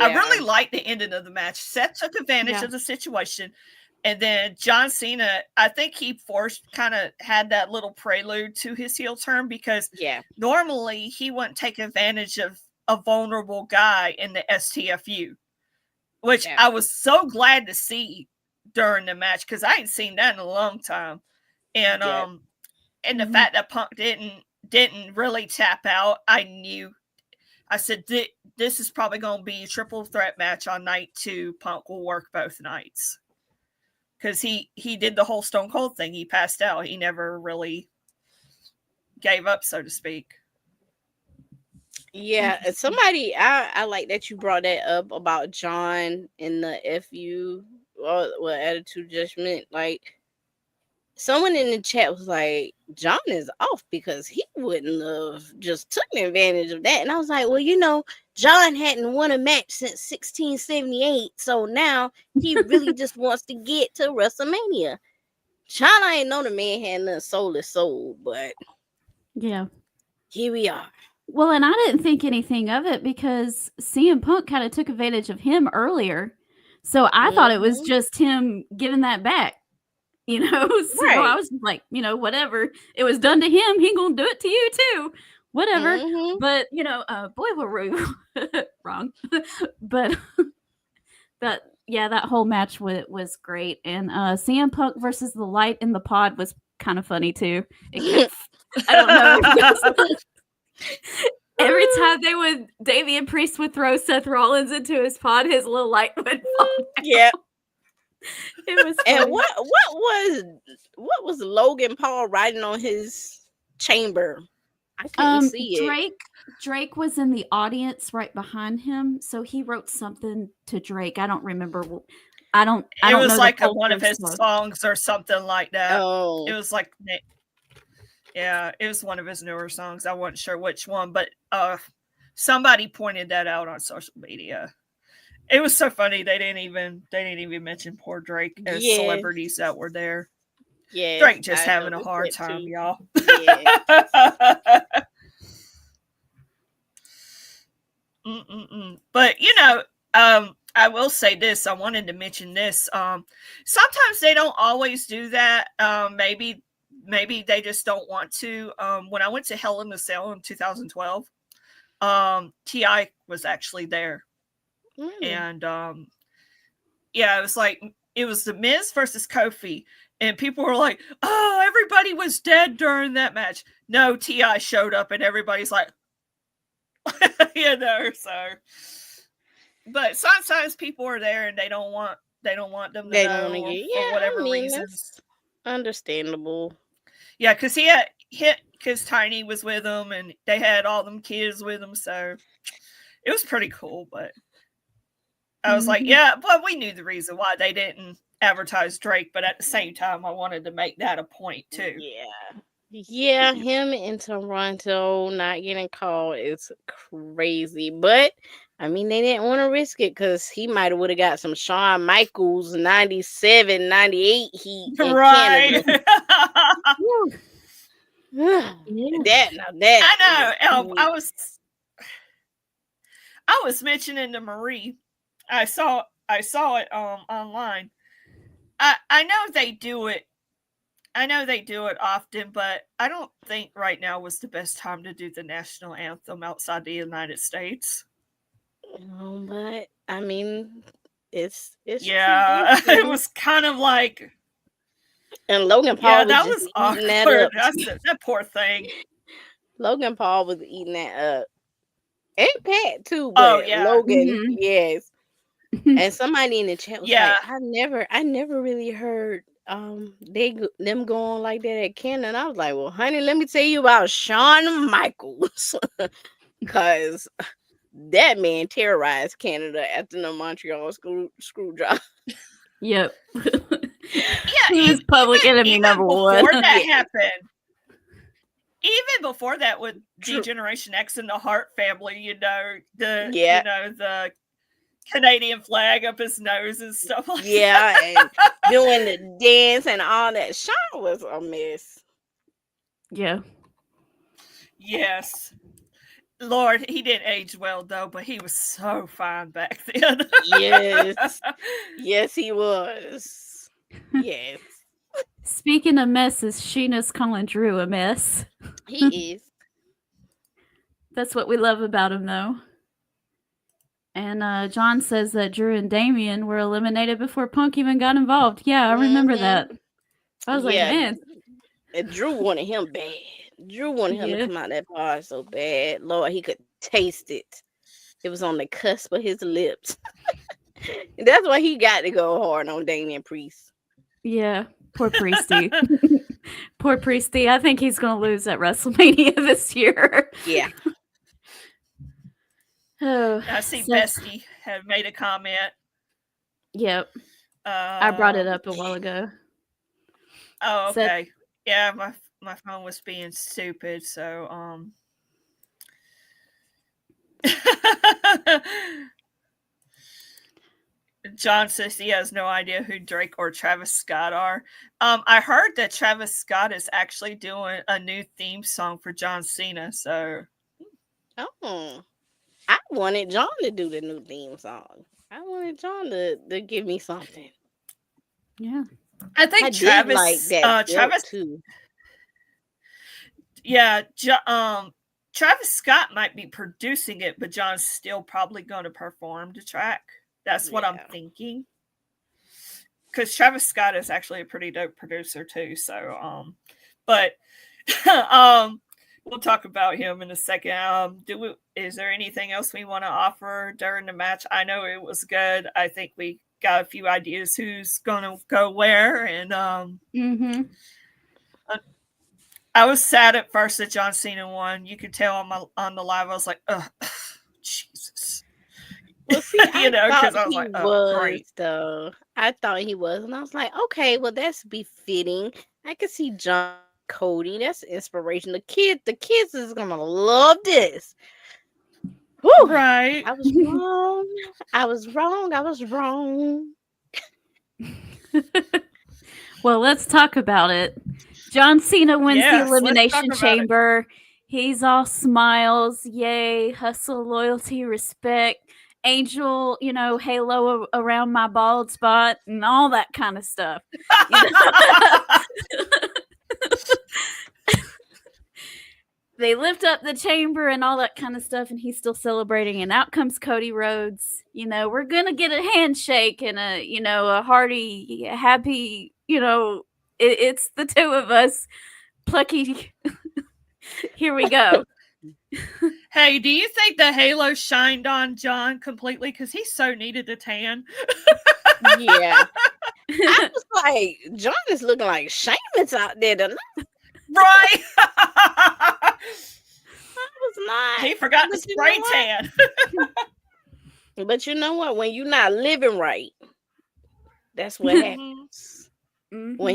I really liked the ending of the match. Seth took advantage of the situation. And then John Cena, I think he kind of had that little prelude to his heel turn, because normally he wouldn't take advantage of a vulnerable guy in the STFU, which I was so glad to see during the match, because I ain't seen that in a long time. And and the fact that Punk didn't really tap out, I said, this is probably going to be a triple threat match on night 2. Punk will work both nights. Because he did the whole Stone Cold thing. He passed out. He never really gave up, so to speak. Yeah, somebody, I like that you brought that up about John and the FU, or Attitude Judgment. Like, someone in the chat was like, John is off because he wouldn't have just taken advantage of that. And I was like, well, you know, John hadn't won a match since 1678. So now he really just wants to get to WrestleMania. John, I ain't know the man had nothing soulless soul, but yeah, here we are. Well, and I didn't think anything of it because CM Punk kind of took advantage of him earlier. So I thought it was just him giving that back. You know, so I was like, you know, whatever. It was done to him. He gonna do it to you too. Whatever. But, you know, boy, were we wrong. But that whole match was great. And CM Punk versus the Light in the Pod was kind of funny too. I don't know. Every time Damian Priest would throw Seth Rollins into his pod, his little light would fall down. Yeah. It was funny. And what was Logan Paul writing on his chamber? I couldn't see it. Drake was in the audience right behind him, so he wrote something to Drake. I don't remember. It was like one of his songs or something like that. Oh, it was like, yeah, it was one of his newer songs. I wasn't sure which one, but somebody pointed that out on social media. It was so funny. They didn't even mention poor Drake as celebrities that were there. Yeah, Drake just having a hard time, y'all. Yeah. But you know, I will say this. I wanted to mention this. Sometimes they don't always do that. Maybe they just don't want to. When I went to Hell in the Cell in 2012, T.I. was actually there. And it was the Miz versus Kofi, and people were like, "Oh, everybody was dead during that match." No, T.I. showed up, and everybody's like, you know. So, but sometimes people are there, and they don't want them to know for whatever reasons. Understandable. Yeah, because because Tiny was with him, and they had all them kids with them, so it was pretty cool, but. I was like, yeah, but we knew the reason why they didn't advertise Drake, but at the same time, I wanted to make that a point too. Yeah, him in Toronto not getting called is crazy, but I mean, they didn't want to risk it because he might have would have got some Shawn Michaels 97, 98 heat in right. Canada. I know. I was mentioning to Marie. I saw it online. I know they do it. I know they do it often, but I don't think right now was the best time to do the national anthem outside the United States. But I mean, it's it was kind of like. And Logan Paul that was awkward. That poor thing. Logan Paul was eating that up. And Pat too, but Logan, yes. And somebody in the chat was like, I never really heard them going like that at Canada. I was like, well, honey, let me tell you about Shawn Michaels, because that man terrorized Canada after the Montreal screw job. Yep. Yeah, He was public enemy even number before one. that Yeah. happened. Even before that, with True. Generation X and the Hart family, Yeah. the Canadian flag up his nose and stuff like Yeah, that. and doing the dance and all that. Shawn was a mess. Yeah. Yes. Lord, he didn't age well though, but he was so fine back then. Yes. Yes, he was. Yes. Speaking of messes, Sheena's calling Drew a mess. He is. That's what we love about him, though. And John says that Drew and Damien were eliminated before Punk even got involved. Yeah, I remember that. I was like, man. And Drew wanted him bad. Drew wanted him to come out that bar so bad. Lord, he could taste it. It was on the cusp of his lips. That's why he got to go hard on Damian Priest. Yeah, poor Priesty. Poor Priesty. I think he's going to lose at WrestleMania this year. Yeah. Oh, I see Bestie had made a comment. Yep. I brought it up a while ago. Oh, okay. Yeah, my phone was being stupid, so John says he has no idea who Drake or Travis Scott are. I heard that Travis Scott is actually doing a new theme song for John Cena, so I wanted John to do the new theme song. I wanted John to give me something. Yeah. I think Travis like that Travis too. Yeah, Travis Scott might be producing it, but John's still probably going to perform the track. That's what I'm thinking. Because Travis Scott is actually a pretty dope producer too. So, but we'll talk about him in a second. Is there anything else we want to offer during the match? I know it was good. I think we got a few ideas who's going to go where, and I was sad at first that John Cena won. You could tell on the live. I was like, "Ugh, Jesus." Well, see, I thought was he like, was great. though. I thought he was, and I was like, okay, well, that's befitting. I can see John Cody. That's inspiration. The kids is gonna love this. Whew. Right. I was wrong. I was wrong. I was wrong. Well, let's talk about it. John Cena wins the Elimination Chamber. He's all smiles. Yay. Hustle, loyalty, respect. Angel, halo around my bald spot and all that kind of stuff. They lift up the chamber and all that kind of stuff, and he's still celebrating. And out comes Cody Rhodes. We're gonna get a handshake and a hearty, happy. It's the two of us, plucky. Here we go. Hey, do you think the halo shined on John completely? Because he so needed the tan. Yeah. I was like, John is looking like Sheamus out there tonight. Right. I was not. He forgot to spray tan. But you know what? When you're not living right, that's what happens. Mm-hmm. When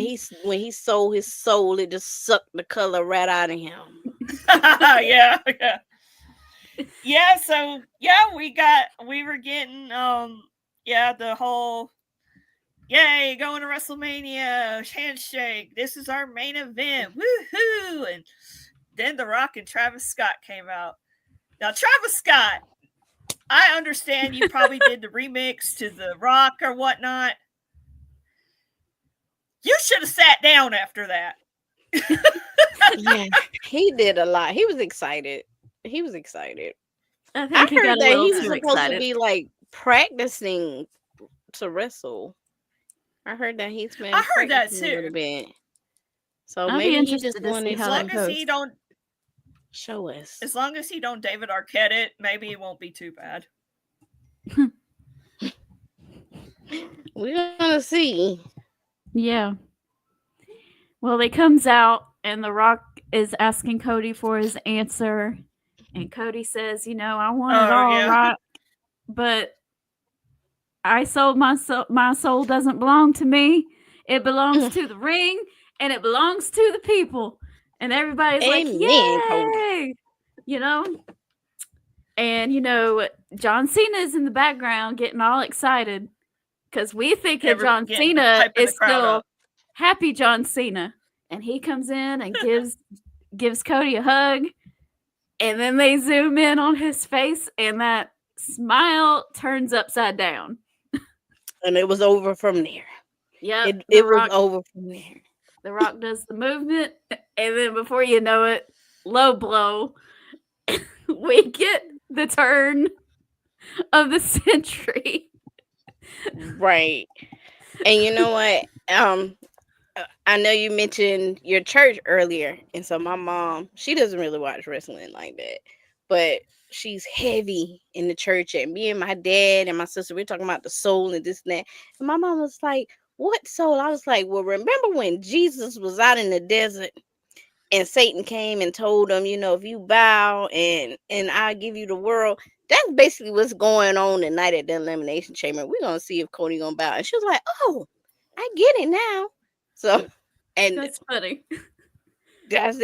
he sold his soul, it just sucked the color right out of him. Yeah. So we were getting the whole yay, going to WrestleMania, handshake, this is our main event, woohoo. And then The Rock and Travis Scott came out. Now Travis Scott, I understand you probably did the remix to The Rock or whatnot. You should have sat down after that. Yeah, he did a lot. He was excited. I heard that he's supposed to be like practicing to wrestle. I heard that he's been. I heard that too. A little bit. So I'll maybe be he just wanted how that goes. He don't show us. As long as he don't David Arquette it, maybe it won't be too bad. We're gonna see. Yeah. Well, he comes out, and The Rock is asking Cody for his answer. And Cody says, I want it Oh, all, yeah. Rock, but I sold my soul. My soul doesn't belong to me. It belongs to the ring, and it belongs to the people. And everybody's like, Amen, Cody. yay! You know? And, John Cena is in the background getting all excited because we think that John Cena hyping the is crowd still up. happy John Cena. And he comes in and gives Cody a hug. And then they zoom in on his face, and that smile turns upside down. And it was over from there. Yep. It was over from there. The Rock does the movement, and then before you know it, low blow, we get the turn of the century. Right. And you know what? I know you mentioned your church earlier, and so my mom, she doesn't really watch wrestling like that, but she's heavy in the church. And me and my dad and my sister, we're talking about the soul and this and that. And my mom was like, "What soul?" I was like, "Well, remember when Jesus was out in the desert and Satan came and told him, if you bow and I give you the world." That's basically what's going on tonight at the Elimination Chamber. We're gonna see if Cody gonna bow. And she was like, "Oh, I get it now." So, and That's funny. that's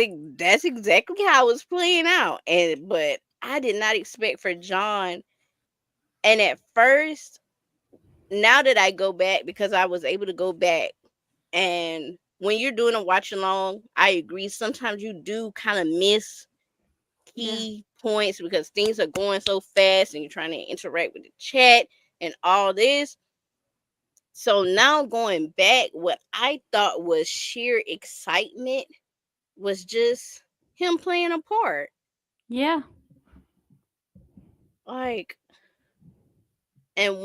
exactly how it's playing out. But I did not expect for John. And at first, now that I go back, because I was able to go back, and when you're doing a watch along, I agree. Sometimes you do kind of miss key points because things are going so fast and you're trying to interact with the chat and all this. So now going back, what I thought was sheer excitement was just him playing a part. Yeah. Like, and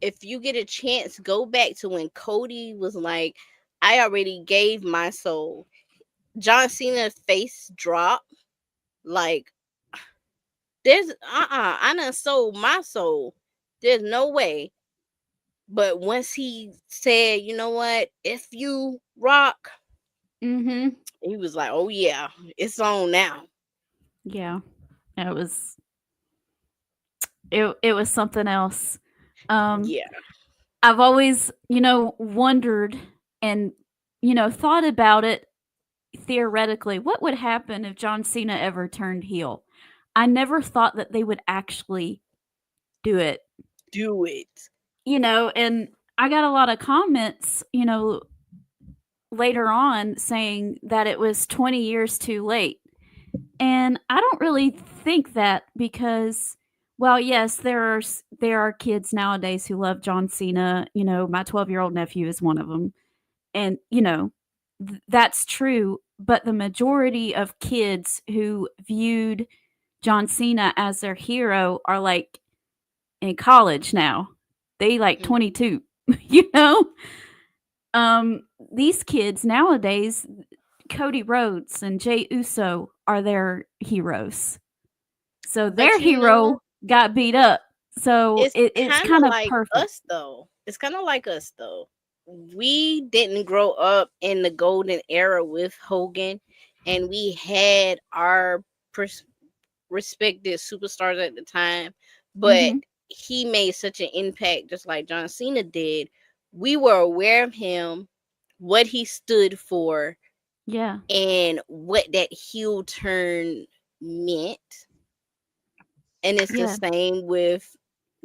if you get a chance, go back to when Cody was like, "I already gave my soul." John Cena's face dropped. Like, there's I done sold my soul. There's no way. But once he said, "You know what? If you Rock," Mm-hmm. he was like, "Oh yeah, it's on now." Yeah. It was something else. Yeah. I've always, wondered and, thought about it theoretically. What would happen if John Cena ever turned heel? I never thought that they would actually do it. Do it. And I got a lot of comments, later on saying that it was 20 years too late. And I don't really think that because, well, yes, there are kids nowadays who love John Cena. My 12-year-old nephew is one of them. And, that's true. But the majority of kids who viewed John Cena as their hero are like in college now. They like 22, These kids nowadays, Cody Rhodes and Jey Uso are their heroes. So their hero got beat up. So it's kind of like perfect. us though. It's kind of like us though. We didn't grow up in the golden era with Hogan, and we had our respected superstars at the time, but he made such an impact just like John Cena did. We were aware of him, what he stood for, yeah, and what that heel turn meant. And it's the same with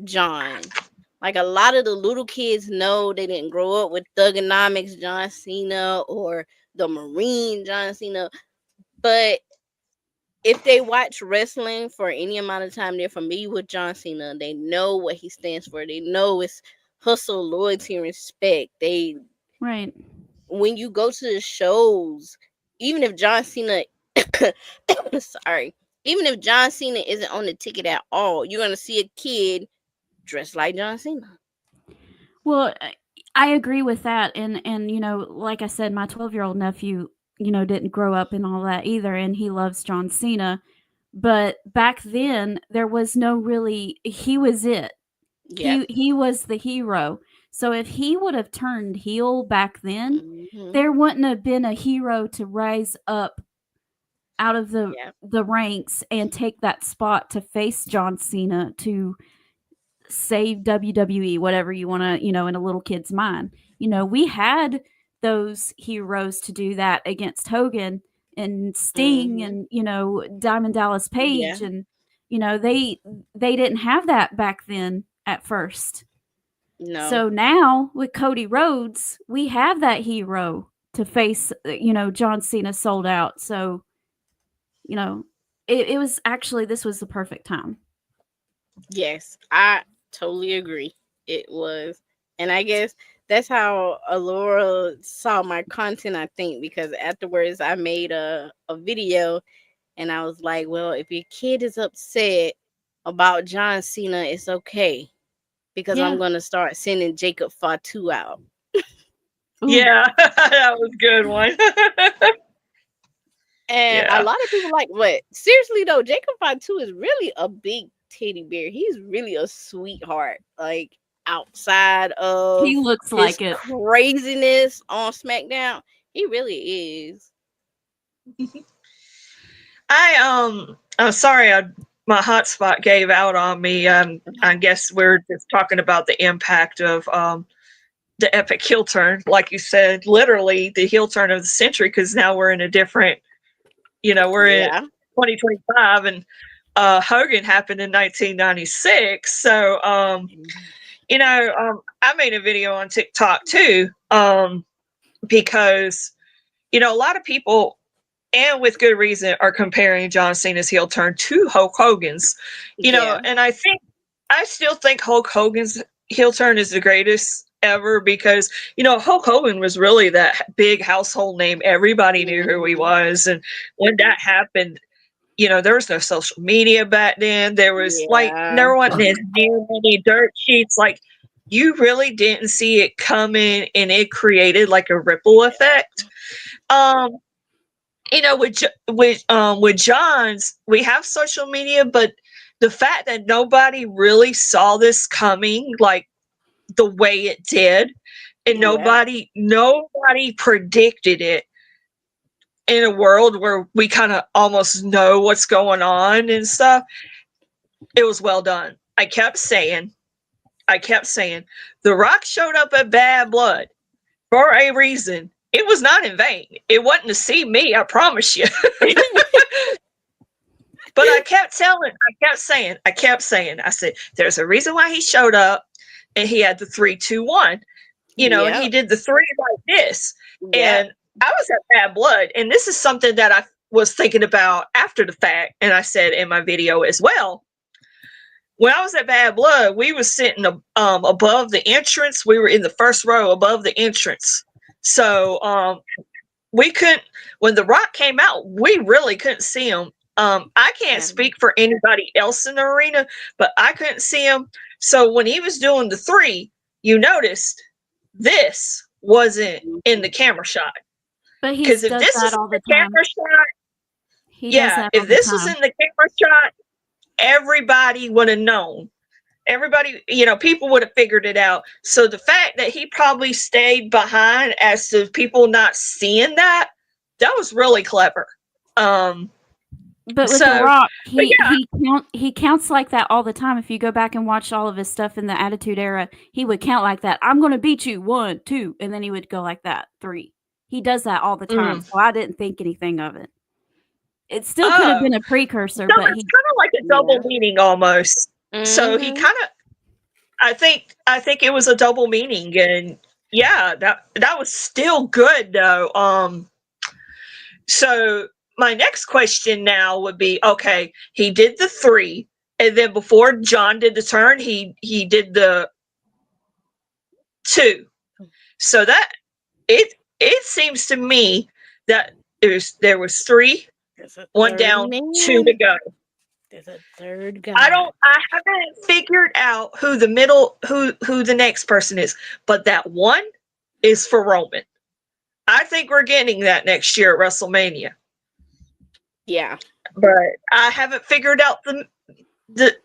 John. Like a lot of the little kids know they didn't grow up with Thugonomics John Cena or the Marine John Cena, but if they watch wrestling for any amount of time, they're familiar with John Cena. They know what he stands for. They know it's hustle, loyalty, and respect. Right. When you go to the shows, even if John Cena, sorry, even if John Cena isn't on the ticket at all, you're gonna see a kid dressed like John Cena. Well, I agree with that, and like I said, my 12-year-old nephew, didn't grow up in all that either, and he loves John Cena. But back then, there was no really. He was it. Yeah. He was the hero. So if he would have turned heel back then, Mhm. there wouldn't have been a hero to rise up out of Yeah. the ranks and take that spot to face John Cena to save WWE, whatever you want to, in a little kid's mind. We had those heroes to do that against Hogan and Sting Mhm. and, Diamond Dallas Yeah. Page. And, they didn't have that back then at first. No. So now with Cody Rhodes, we have that hero to face, John Cena sold out. So, it was actually, this was the perfect time. Yes, I totally agree. It was. And I guess that's how Alora saw my content, I think, because afterwards I made a video and I was like, well, if your kid is upset about John Cena, it's okay. Because Yeah. I'm gonna start sending Jacob Fatu out. Ooh. Yeah, that was a good one. And Yeah. a lot of people like, but seriously though, Jacob Fatu is really a big teddy bear. He's really a sweetheart. Like outside of He looks his like it. craziness on SmackDown, he really is. I'm sorry, my hotspot gave out on me. I guess we're just talking about the impact of the epic heel turn, like you said, literally the heel turn of the century, because now we're in a different, we're in Yeah. 2025, and Hogan happened in 1996. So, I made a video on TikTok too, because, a lot of people, and with good reason, are comparing John Cena's heel turn to Hulk Hogan's, Yeah. and I still think Hulk Hogan's heel turn is the greatest ever, because, Hulk Hogan was really that big household name. Everybody knew who he was. And when that happened, there was no social media back then. There was Yeah. there wasn't as near many dirt sheets. Like, you really didn't see it coming, and it created like a ripple effect. With John's, we have social media, but the fact that nobody really saw this coming, like the way it did, and Yeah. nobody predicted it in a world where we kind of almost know what's going on and stuff. It was well done. I kept saying, The Rock showed up at Bad Blood for a reason. It was not in vain. It wasn't to see me, I promise you. But I kept saying, I said, there's a reason why he showed up, and he had the 3-2-1, and he did the 3 like this. Yep. And I was at Bad Blood, and this is something that I was thinking about after the fact, and I said in my video as well. When I was at Bad Blood, we were sitting above the entrance. We were in the first row above the entrance. So we couldn't, when The Rock came out, we really couldn't see him. I can't speak for anybody else in the arena, but I couldn't see him. So when he was doing the 3, you noticed this wasn't in the camera shot. But he Because does if this was that all in the the time. camera shot, He does yeah, that all if the this was time. in the camera shot, everybody would have known. Everybody, people would have figured it out. So the fact that he probably stayed behind as to people not seeing that was really clever. But with The Rock, he counts like that all the time. If you go back and watch all of his stuff in the Attitude Era, he would count like that. I'm going to beat you 1, 2, and then he would go like that 3. He does that all the time, so I didn't think anything of it. It still could have been a precursor, so but it's kind of like a double meaning almost. So he kind of, I think it was a double meaning, and yeah, that was still good though. So my next question now would be, okay, he did the 3, and then before John did the turn, he did the 2. So that it seems to me that there was 3, 1 down, 2 to go. There's a third guy. I haven't figured out who the next person is, but that 1 is for Roman. I think we're getting that next year at WrestleMania. Yeah. But I haven't figured out the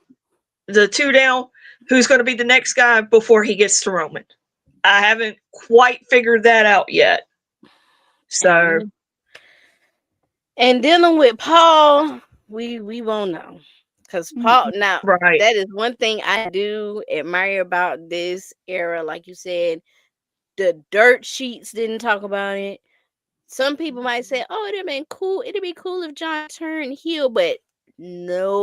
2 down, who's going to be the next guy before he gets to Roman. I haven't quite figured that out yet. So, and dealing with Paul, we won't know. Because Paul, now, right. that is one thing I do admire about this era. Like you said, the dirt sheets didn't talk about it. Some people might say, "Oh, it'd have been cool. It'd be cool if John turned heel," but nobody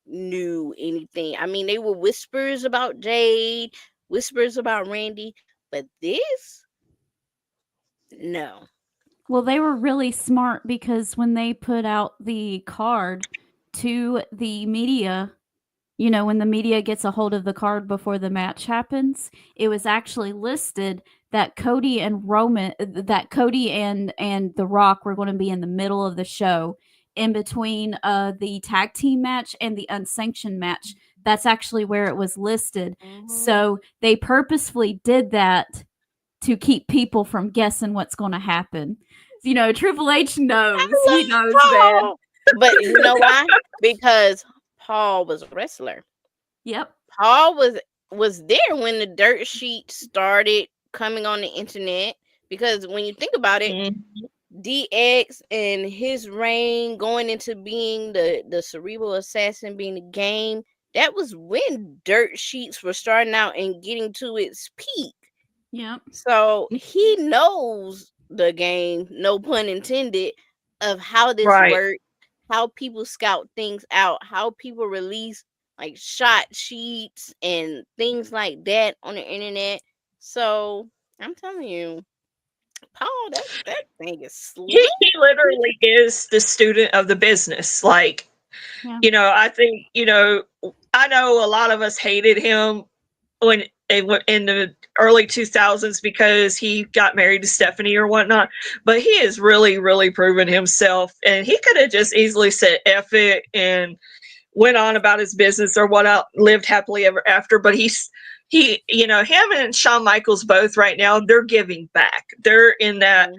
knew anything. I mean, they were whispers about Jade, whispers about Randy, but this, no. Well, they were really smart because when they put out the card to the media, you know, when the media gets a hold of the card before the match happens, it was actually listed that Cody and The Rock were going to be in the middle of the show, in between the tag team match and the unsanctioned match. That's actually where it was listed. So they purposefully did that to keep people from guessing what's going to happen. You know, Triple H knows. He knows that. Paul. But you know why? Because Paul was a wrestler. Yep. Paul was there when the dirt sheet started coming on the internet. Because when you think about it, DX and his reign going into being the cerebral assassin, being the game, that was when dirt sheets were starting out and getting to its peak. Yep. So he knows the game, no pun intended, of how this works, how people scout things out, how people release like shot sheets and things like that on the internet. So I'm telling you, Paul, that thing is slick. He literally is the student of the business. Like, you know, I think, you know, I know a lot of us hated him when in the early 2000s because he got married to Stephanie or whatnot, but he has really, really proven himself, and he could have just easily said F it and went on about his business or what, lived happily ever after. But he, you know, him and Shawn Michaels both right now, they're giving back. They're in that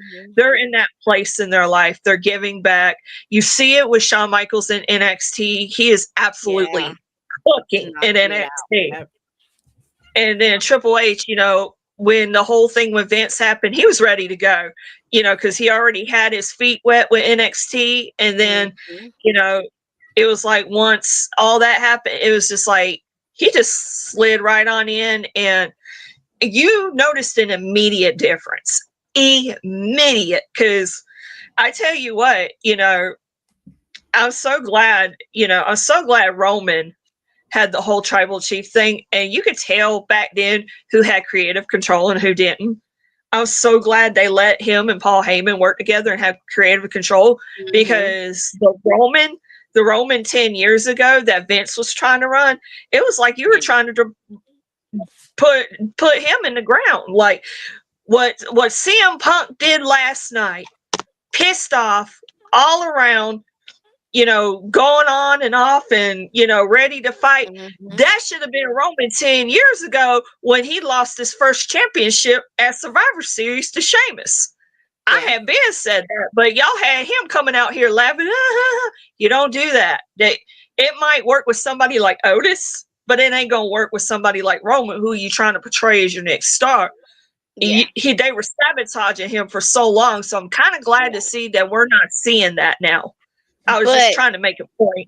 place in their life. They're giving back. You see it with Shawn Michaels in NXT. He is absolutely cooking in NXT. And then Triple H, you know, when the whole thing with Vince happened, he was ready to go, you know, because he already had his feet wet with NXT. And then, you know, it was like once all that happened, it was just like he just slid right on in. And you noticed an immediate difference. Immediate. Because I tell you what, you know, I'm so glad Roman had the whole tribal chief thing, and you could tell back then who had creative control and who didn't. I was so glad they let him and Paul Heyman work together and have creative control, because the Roman 10 years ago that Vince was trying to run, it was like you were trying to put him in the ground. Like what CM Punk did last night, pissed off all around, you know, going on and off and, you know, ready to fight. That should have been Roman 10 years ago when he lost his first championship at Survivor Series to Sheamus. I had been said that, but y'all had him coming out here laughing. You don't do that. It might work with somebody like Otis, but it ain't going to work with somebody like Roman, who you trying to portray as your next star. They were sabotaging him for so long. So I'm kind of glad to see that we're not seeing that now. I was just trying to make a point.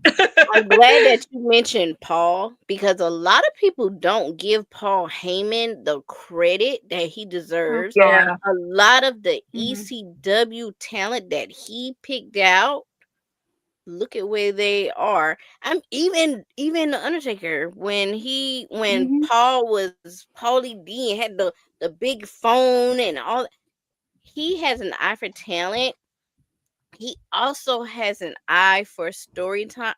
I'm glad that you mentioned Paul, because a lot of people don't give Paul Heyman the credit that he deserves. Yeah. A lot of the ECW talent that he picked out, look at where they are. I'm even the Undertaker, when Paul was Paulie D and had the big phone and all, he has an eye for talent. He also has an eye for storylines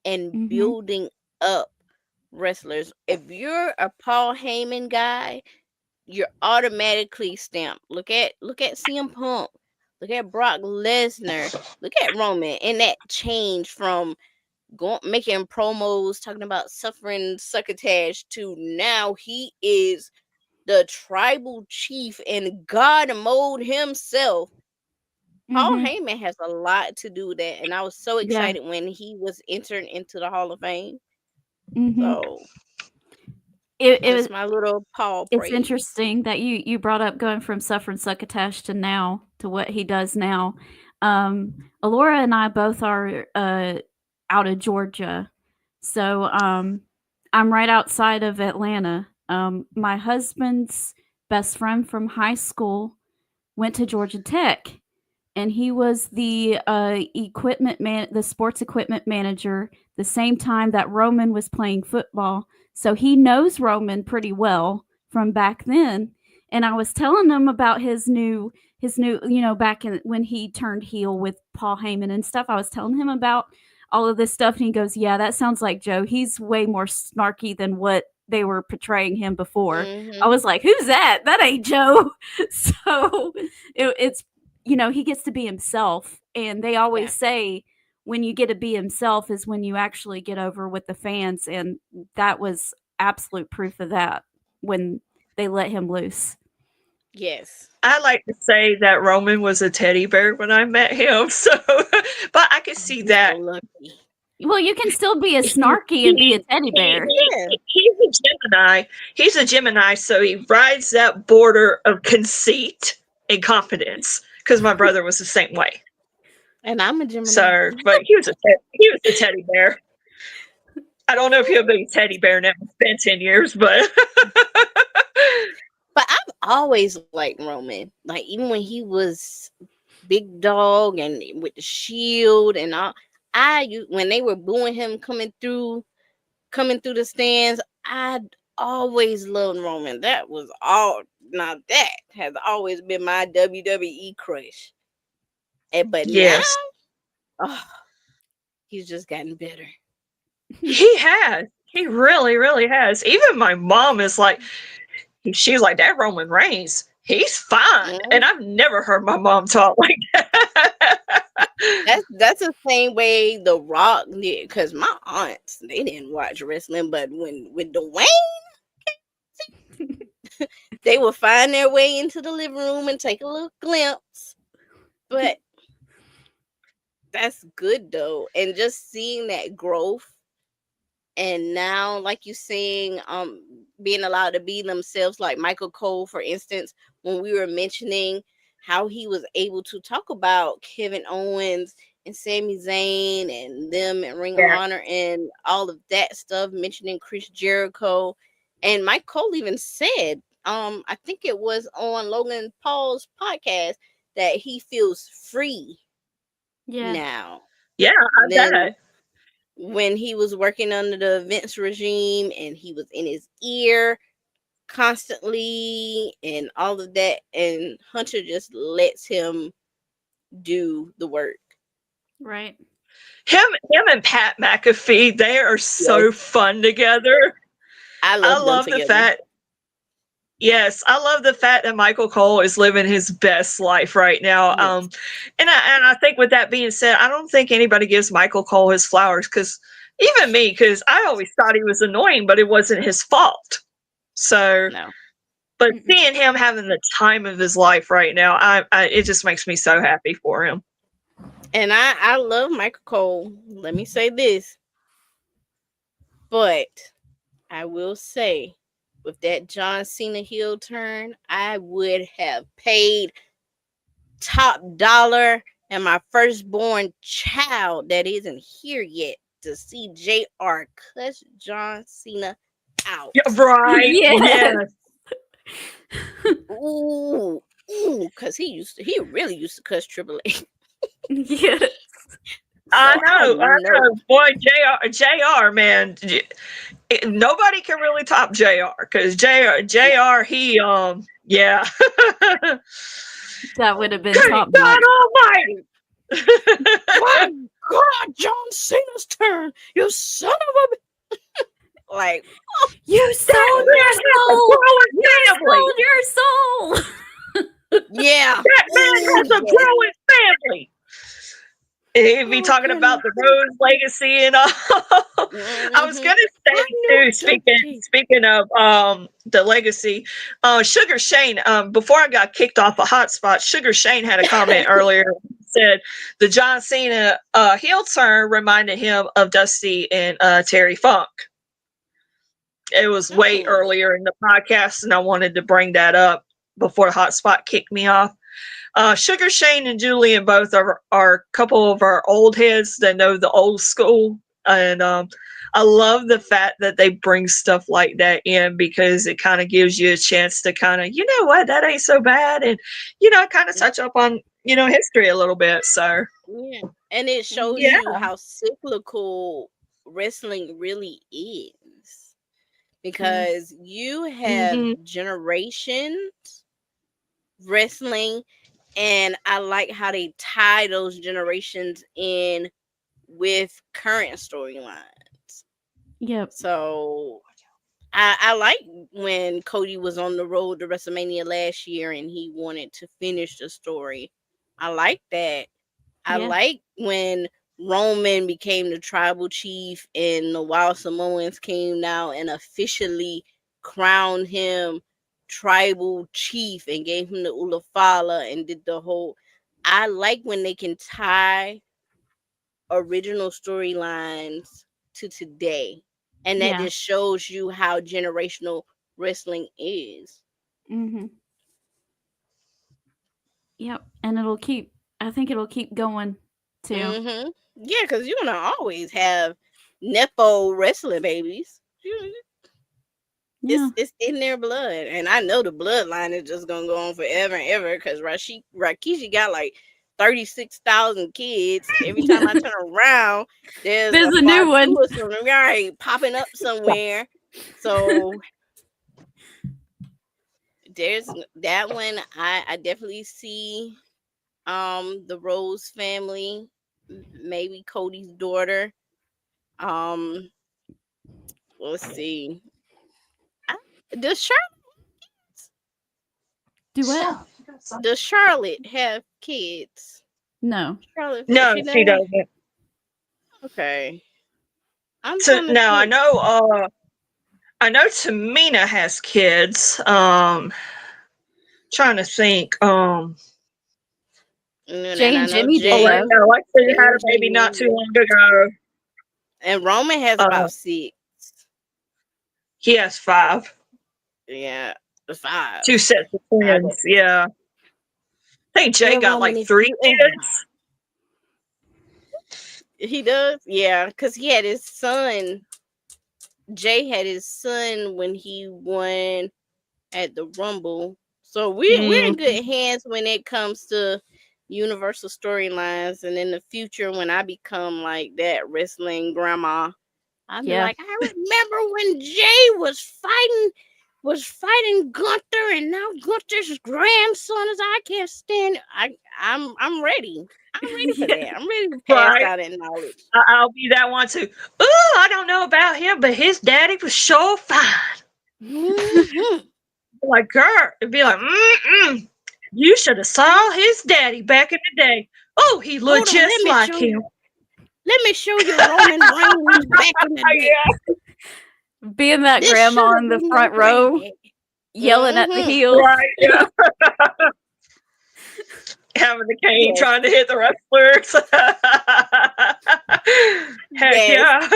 and building up wrestlers. If you're a Paul Heyman guy, you're automatically stamped. Look at CM Punk. Look at Brock Lesnar. Look at Roman, and that change from making promos talking about suffering succotash to now he is the tribal chief and God mode himself. Paul Heyman has a lot to do with that, and I was so excited when he was entered into the Hall of Fame. So it Just was my little Paul it's praise. interesting that you brought up going from Suffer and Succotash to now to what he does now. Alora and I both are out of Georgia, so I'm right outside of Atlanta. My husband's best friend from high school went to Georgia Tech, and he was the the sports equipment manager the same time that Roman was playing football. So he knows Roman pretty well from back then. And I was telling him about back in when he turned heel with Paul Heyman and stuff. I was telling him about all of this stuff, and he goes, "Yeah, that sounds like Joe. He's way more snarky than what they were portraying him before." I was like, "Who's that? That ain't Joe." So it's he gets to be himself. And they always say when you get to be himself is when you actually get over with the fans. And that was absolute proof of that when they let him loose. Yes. I like to say that Roman was a teddy bear when I met him. So, but I can see that. So lucky. Well, you can still be a snarky and be a teddy bear. He's a Gemini. He's a Gemini, so he rides that border of conceit and confidence. Because my brother was the same way. And I'm a Gemini. So, but he was a teddy bear. I don't know if he'll be a teddy bear now. It's been 10 years, but But I've always liked Roman. Like even when he was big dog and with the shield and all, when they were booing him coming through the stands, I always loved Roman. That was all. Now that has always been my WWE crush. But yes, now, he's just gotten better. he has. He really, really has. Even my mom is like, she's like, that Roman Reigns, he's fine. And I've never heard my mom talk like that. That's the same way The Rock did, because my aunts, they didn't watch wrestling, but with Dwayne, they would find their way into the living room and take a little glimpse. But that's good though, and just seeing that growth, and now, like you saying, being allowed to be themselves, like Michael Cole, for instance, when we were mentioning how he was able to talk about Kevin Owens and Sami Zayn and them and Ring of Honor and all of that stuff, mentioning Chris Jericho. And Mike Cole even said, I think it was on Logan Paul's podcast, that he feels free now. Yeah, I bet. When he was working under the Vince regime and he was in his ear constantly and all of that, and Hunter just lets him do the work. Right. Him and Pat McAfee, they are so fun together. I love the fact. Yes, I love the fact that Michael Cole is living his best life right now. Yes. And I think with that being said, I don't think anybody gives Michael Cole his flowers, because even me, because I always thought he was annoying, but it wasn't his fault. So, but seeing him having the time of his life right now, it just makes me so happy for him. And I love Michael Cole. Let me say this, but I will say, with that John Cena heel turn, I would have paid top dollar and my firstborn child that isn't here yet to see JR cuss John Cena out. Yeah, right. Yes. Ooh, because he really used to cuss Triple H. Yes. I know. Boy, JR, man. Nobody can really top JR, because JR, he, yeah. That would have been Good top God notch. Almighty. My God, John Cena's turn, you son of a... Like, you sold your soul. You sold your soul. Yeah. That man has a growing family. He'd be talking about the Rose legacy and all. I was gonna say too, speaking of the legacy, Sugar Shane, before I got kicked off a hotspot, Sugar Shane had a comment earlier, said the John Cena heel turn reminded him of Dusty and Terry Funk. It was way Oh. earlier in the podcast, and I wanted to bring that up before Hotspot kicked me off. Sugar Shane and Julian both are a couple of our old heads that know the old school, and I love the fact that they bring stuff like that in because it kind of gives you a chance to kind of, you know what, that ain't so bad, and kind of touch up on history a little bit. So Yeah. And it shows yeah, you how cyclical wrestling really is. Because you have hmm generations wrestling, and I like how they tie those generations in with current storylines. Yep. So I like when Cody was on the road to WrestleMania last year and he wanted to finish the story. I like that. I Yeah. like when Roman became the tribal chief and the Wild Samoans came now and officially crowned him tribal chief and gave him the Ulafala and did the whole. I like when they can tie original storylines to today, and that Yeah. just shows you how generational wrestling is. Mm-hmm. Yep. And I think it'll keep going too. Mm-hmm. Yeah, because you're gonna always have nepo wrestling babies. Yeah. It's in their blood, and I know the bloodline is just gonna go on forever and ever. Because Rikishi got like 36,000 kids. Every time I turn around, there's There's a a new part one. two or something right popping up somewhere. So there's that one. I definitely see the Rose family, maybe Cody's daughter. Um, let's see. Does Do what? Charlotte have kids? No. Charlotte, no, she she does. doesn't. Okay, I'm So trying to now think. I know Tamina has kids. Trying to think. And Jay I and know Jimmy did Jay, though. Alexia Jay had and a baby Jimmy, not too long ago. and Roman has Uh, about 6. he has 5, Yeah, 5. 2 sets of I twins. don't. Yeah, I think Jay Well, got Roman, like if 3 you kids. he does, yeah, because he had his son. Jay had his son when he won at the Rumble. So we're in Mm, good hands when it comes to universal storylines. And in the future, when I become like that wrestling grandma, I'll be Yeah. like, I remember when Jay was fighting Gunther, and now Gunther's grandson is. I can't stand. I'm ready. I'm ready for Yeah. that. I'm ready to pass right. down that knowledge. I'll be that one too. Ooh, I don't know about him, but his daddy was sure fine. Mhm. Like, girl, it'd be like, you should have saw his daddy back in the day. Oh, he looked Hold on, just like him. let me show you Roman Reigns back in the day. Yeah, Being that This grandma should in have the been front your row granddad. yelling at the Mhm. heel. right. Yeah, having the cane, Yes, trying to hit the wrestlers. Heck yes. yeah!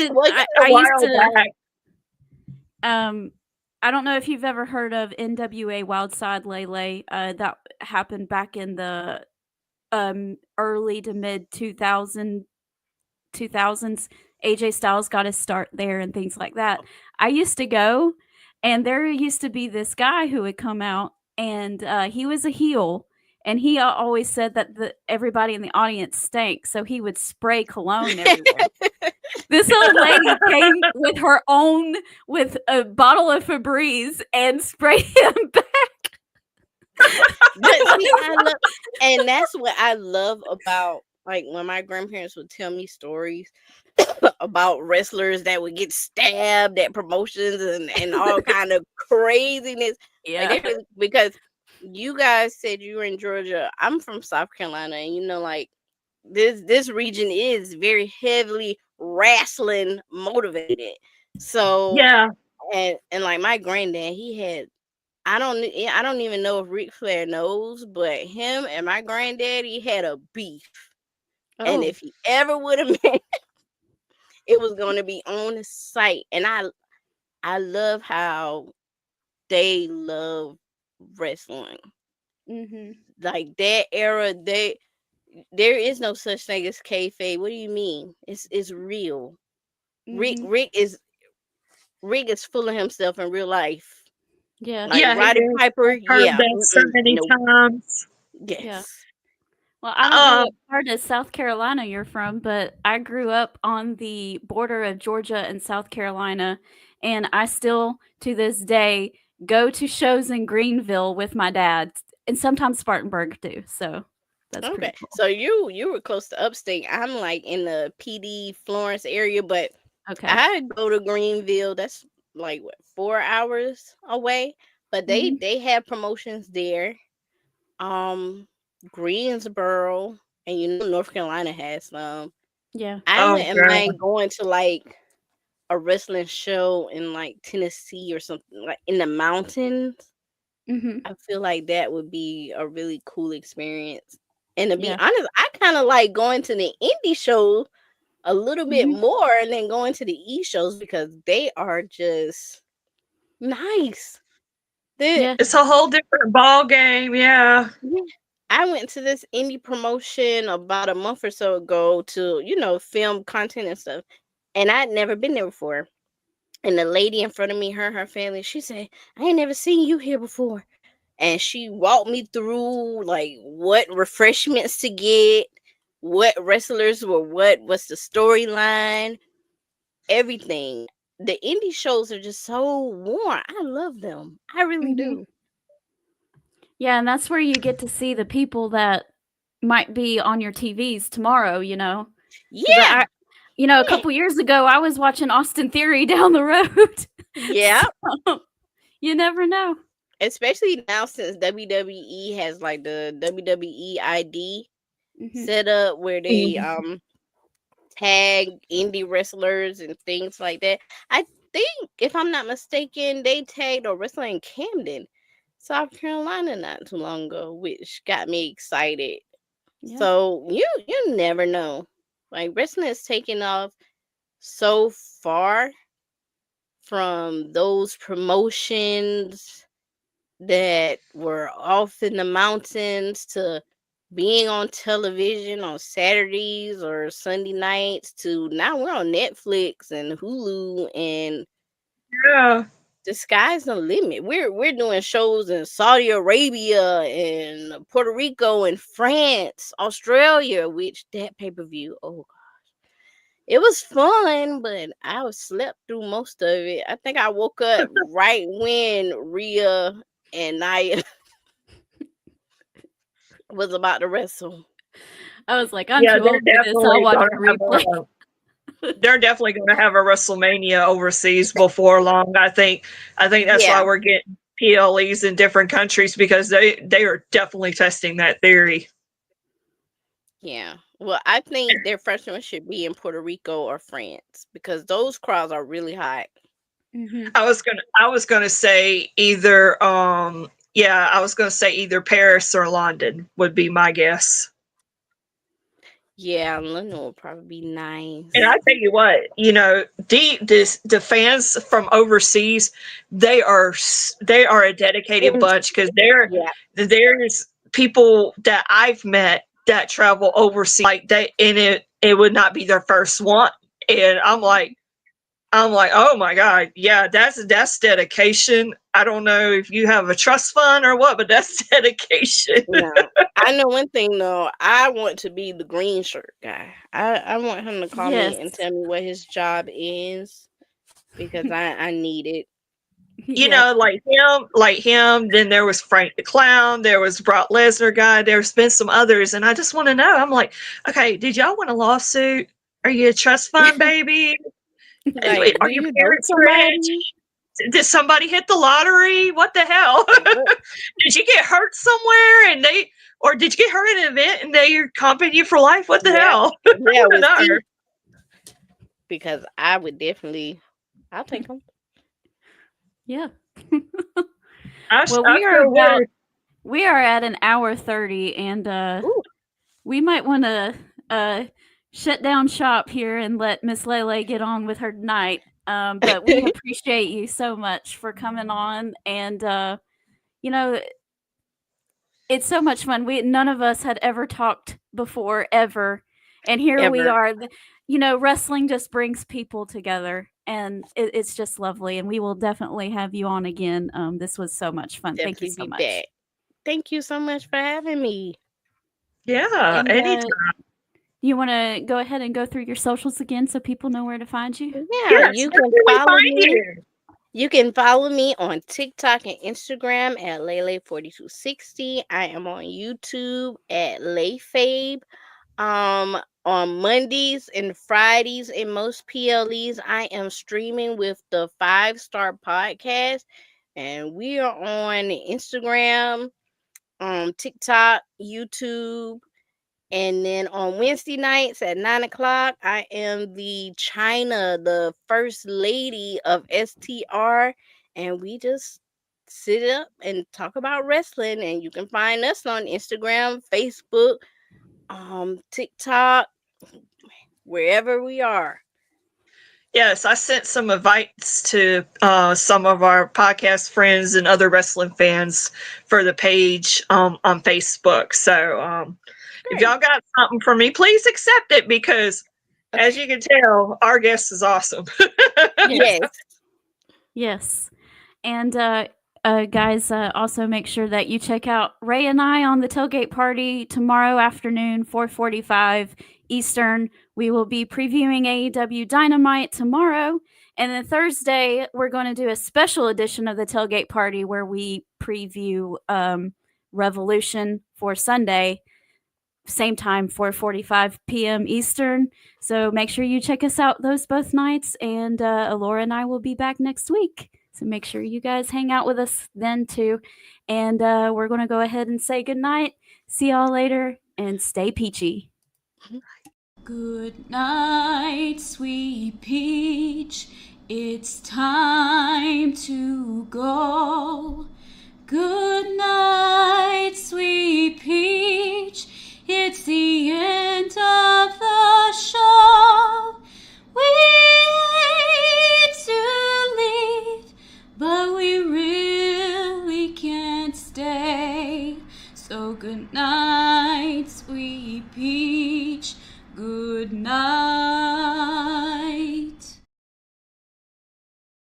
Well, I a used while to back. I don't know if you've ever heard of NWA Wildside Lele. That happened back in the early to mid 2000s. AJ Styles got his start there and things like that. I used to go, and there used to be this guy who would come out, and he was a heel, and he always said that everybody in the audience stank, so he would spray cologne everywhere. This old lady came with a bottle of Febreze and sprayed him back. But see, and that's what I love about like when my grandparents would tell me stories about wrestlers that would get stabbed at promotions and all kind of craziness. Yeah. Because you guys said you were in Georgia. I'm from South Carolina, and like this region is very heavily wrestling motivated. So Yeah, and like my granddad, he had I don't even know if Ric Flair knows, but him and my granddaddy had a beef. And Oh. if he ever would have met it was going to be on the site. And I love how they love wrestling. Mm-hmm. Like that era, there is no such thing as kayfabe. What do you mean? It's real. Rick Mm-hmm. Rick is Rick is full of himself in real life. Yeah. Like Yeah, he Roddy is. Piper, Heard yeah. that so many Nope. times. Yeah. Yes. Well, I don't know Um, what part of South Carolina you're from, but I grew up on the border of Georgia and South Carolina, and I still, to this day, go to shows in Greenville with my dad, and sometimes Spartanburg too. So that's pretty Okay. cool. So you were close to upstate. I'm like in the PD Florence area, but Okay. I go to Greenville. That's like what, 4 hours away. But Mhm. they have promotions there. Greensboro, and North Carolina has some. Yeah. I oh, wouldn't girl. mind going to like a wrestling show in like Tennessee or something, like in the mountains. Mhm. I feel like that would be a really cool experience. And to be Yeah. honest, I kind of like going to the indie shows a little bit Mhm. more than going to the E shows because they are just nice. They, Yeah. It's a whole different ball game. Yeah. yeah. I went to this indie promotion about a month or so ago to, film content and stuff. And I'd never been there before. And the lady in front of me, her family, she said, I ain't never seen you here before. And she walked me through like what refreshments to get, what wrestlers were what's the storyline, everything. The indie shows are just so warm. I love them. I really Mhm. do. Yeah, and that's where you get to see the people that might be on your TVs tomorrow, Because Yeah. a Yeah. couple years ago, I was watching Austin Theory down the road. Yeah. So, you never know. Especially now since WWE has like the WWE ID Mhm. set up where they Mhm. tag indie wrestlers and things like that. I think, if I'm not mistaken, they tagged a wrestler in Camden, South Carolina, not too long ago, which got me excited. Yeah. So you never know. Like wrestling is taking off so far from those promotions that were off in the mountains to being on television on Saturdays or Sunday nights to now we're on Netflix and Hulu, and Yeah. the sky's the limit. We're doing shows in Saudi Arabia and Puerto Rico and France, Australia, which that pay-per-view, oh, it was fun, but I was slept through most of it. I think I woke up right when Rhea and Nia was about to wrestle. I was like, I'm Yeah, too old for this. I'll watch the replay. they're definitely going to have a WrestleMania overseas before long. I think that's why Yeah, we're getting PLEs in different countries because they are definitely testing that theory. yeah. Well, I think their first one should be in Puerto Rico or France because those crowds are really hot. Mhm. I was gonna say either yeah, I was gonna say either Paris or London would be my guess. Yeah, London will probably be And I nice. tell you what, the fans from overseas, they are a dedicated bunch because Yeah, there's people that I've met that travel overseas like they and it would not be their first one, and I'm like, oh my god, yeah, that's dedication. I don't know if you have a trust fund or what, but that's dedication. no. I know one thing though. I want to be the green shirt guy. I want him to call me and Yes. tell me what his job is because I need it. Yeah. Like him. Then there was Frank the Clown. There was Brock Lesnar guy. There's been some others, and I just want to know. I'm like, okay, did y'all win a lawsuit? Are you a trust fund baby? Like, do Are your you know parents somebody? rich? Did somebody hit the lottery? What the hell? Did you get hurt somewhere or did you get hurt in an event and they're comping you for life? What the Yeah, hell? I yeah. want to With know. see, because I would definitely, I'll take them. Yeah. I, Well, I sure would. we are at an hour 30, and Ooh, we might want to shut down shop here and let Miss Lele get on with her night. But we appreciate you so much for coming on, and you know, it's so much fun. None of us had ever talked before, ever, and here we Ever. are. You know, wrestling just brings people together, and it's just lovely. And we will definitely have you on again. This was so much fun. Thank you so Definitely be much. back. Thank you so much for having me. Yeah, And, anytime. you want to go ahead and go through your socials again so people know where to find you? Yeah, Yes, you where can can we follow find me. you? You can follow me on TikTok and Instagram at Lele4260. I am on YouTube at Layfabe. On Mondays and Fridays in most PLEs, I am streaming with the 5 Star Podcast, and we are on Instagram, TikTok, YouTube, and then on Wednesday nights at 9 o'clock, I am the first lady of STR, and we just sit up and talk about wrestling. And you can find us on Instagram, Facebook, TikTok, wherever we are. Yes, I sent some invites to some of our podcast friends and other wrestling fans for the page on Facebook. So if Great. y'all got something for me, please accept it because, as Okay. you can tell, our guest is awesome. Yes. Yes. And guys, also make sure that you check out Ray and I on the tailgate party tomorrow afternoon, 4:45 Eastern. We will be previewing AEW Dynamite tomorrow. And then Thursday, we're going to do a special edition of the tailgate party where we preview Revolution for Sunday. Same time, 4:45 p.m. Eastern. So make sure you check us out those both nights. And Alora and I will be back next week. So make sure you guys hang out with us then too. And we're going to go ahead and say goodnight. See y'all later and stay peachy. Good night, sweet peach. It's time to go. Good night, sweet peach. It's the end of the show. We hate to leave, but we really can't stay. So good night, sweet peach. Good night.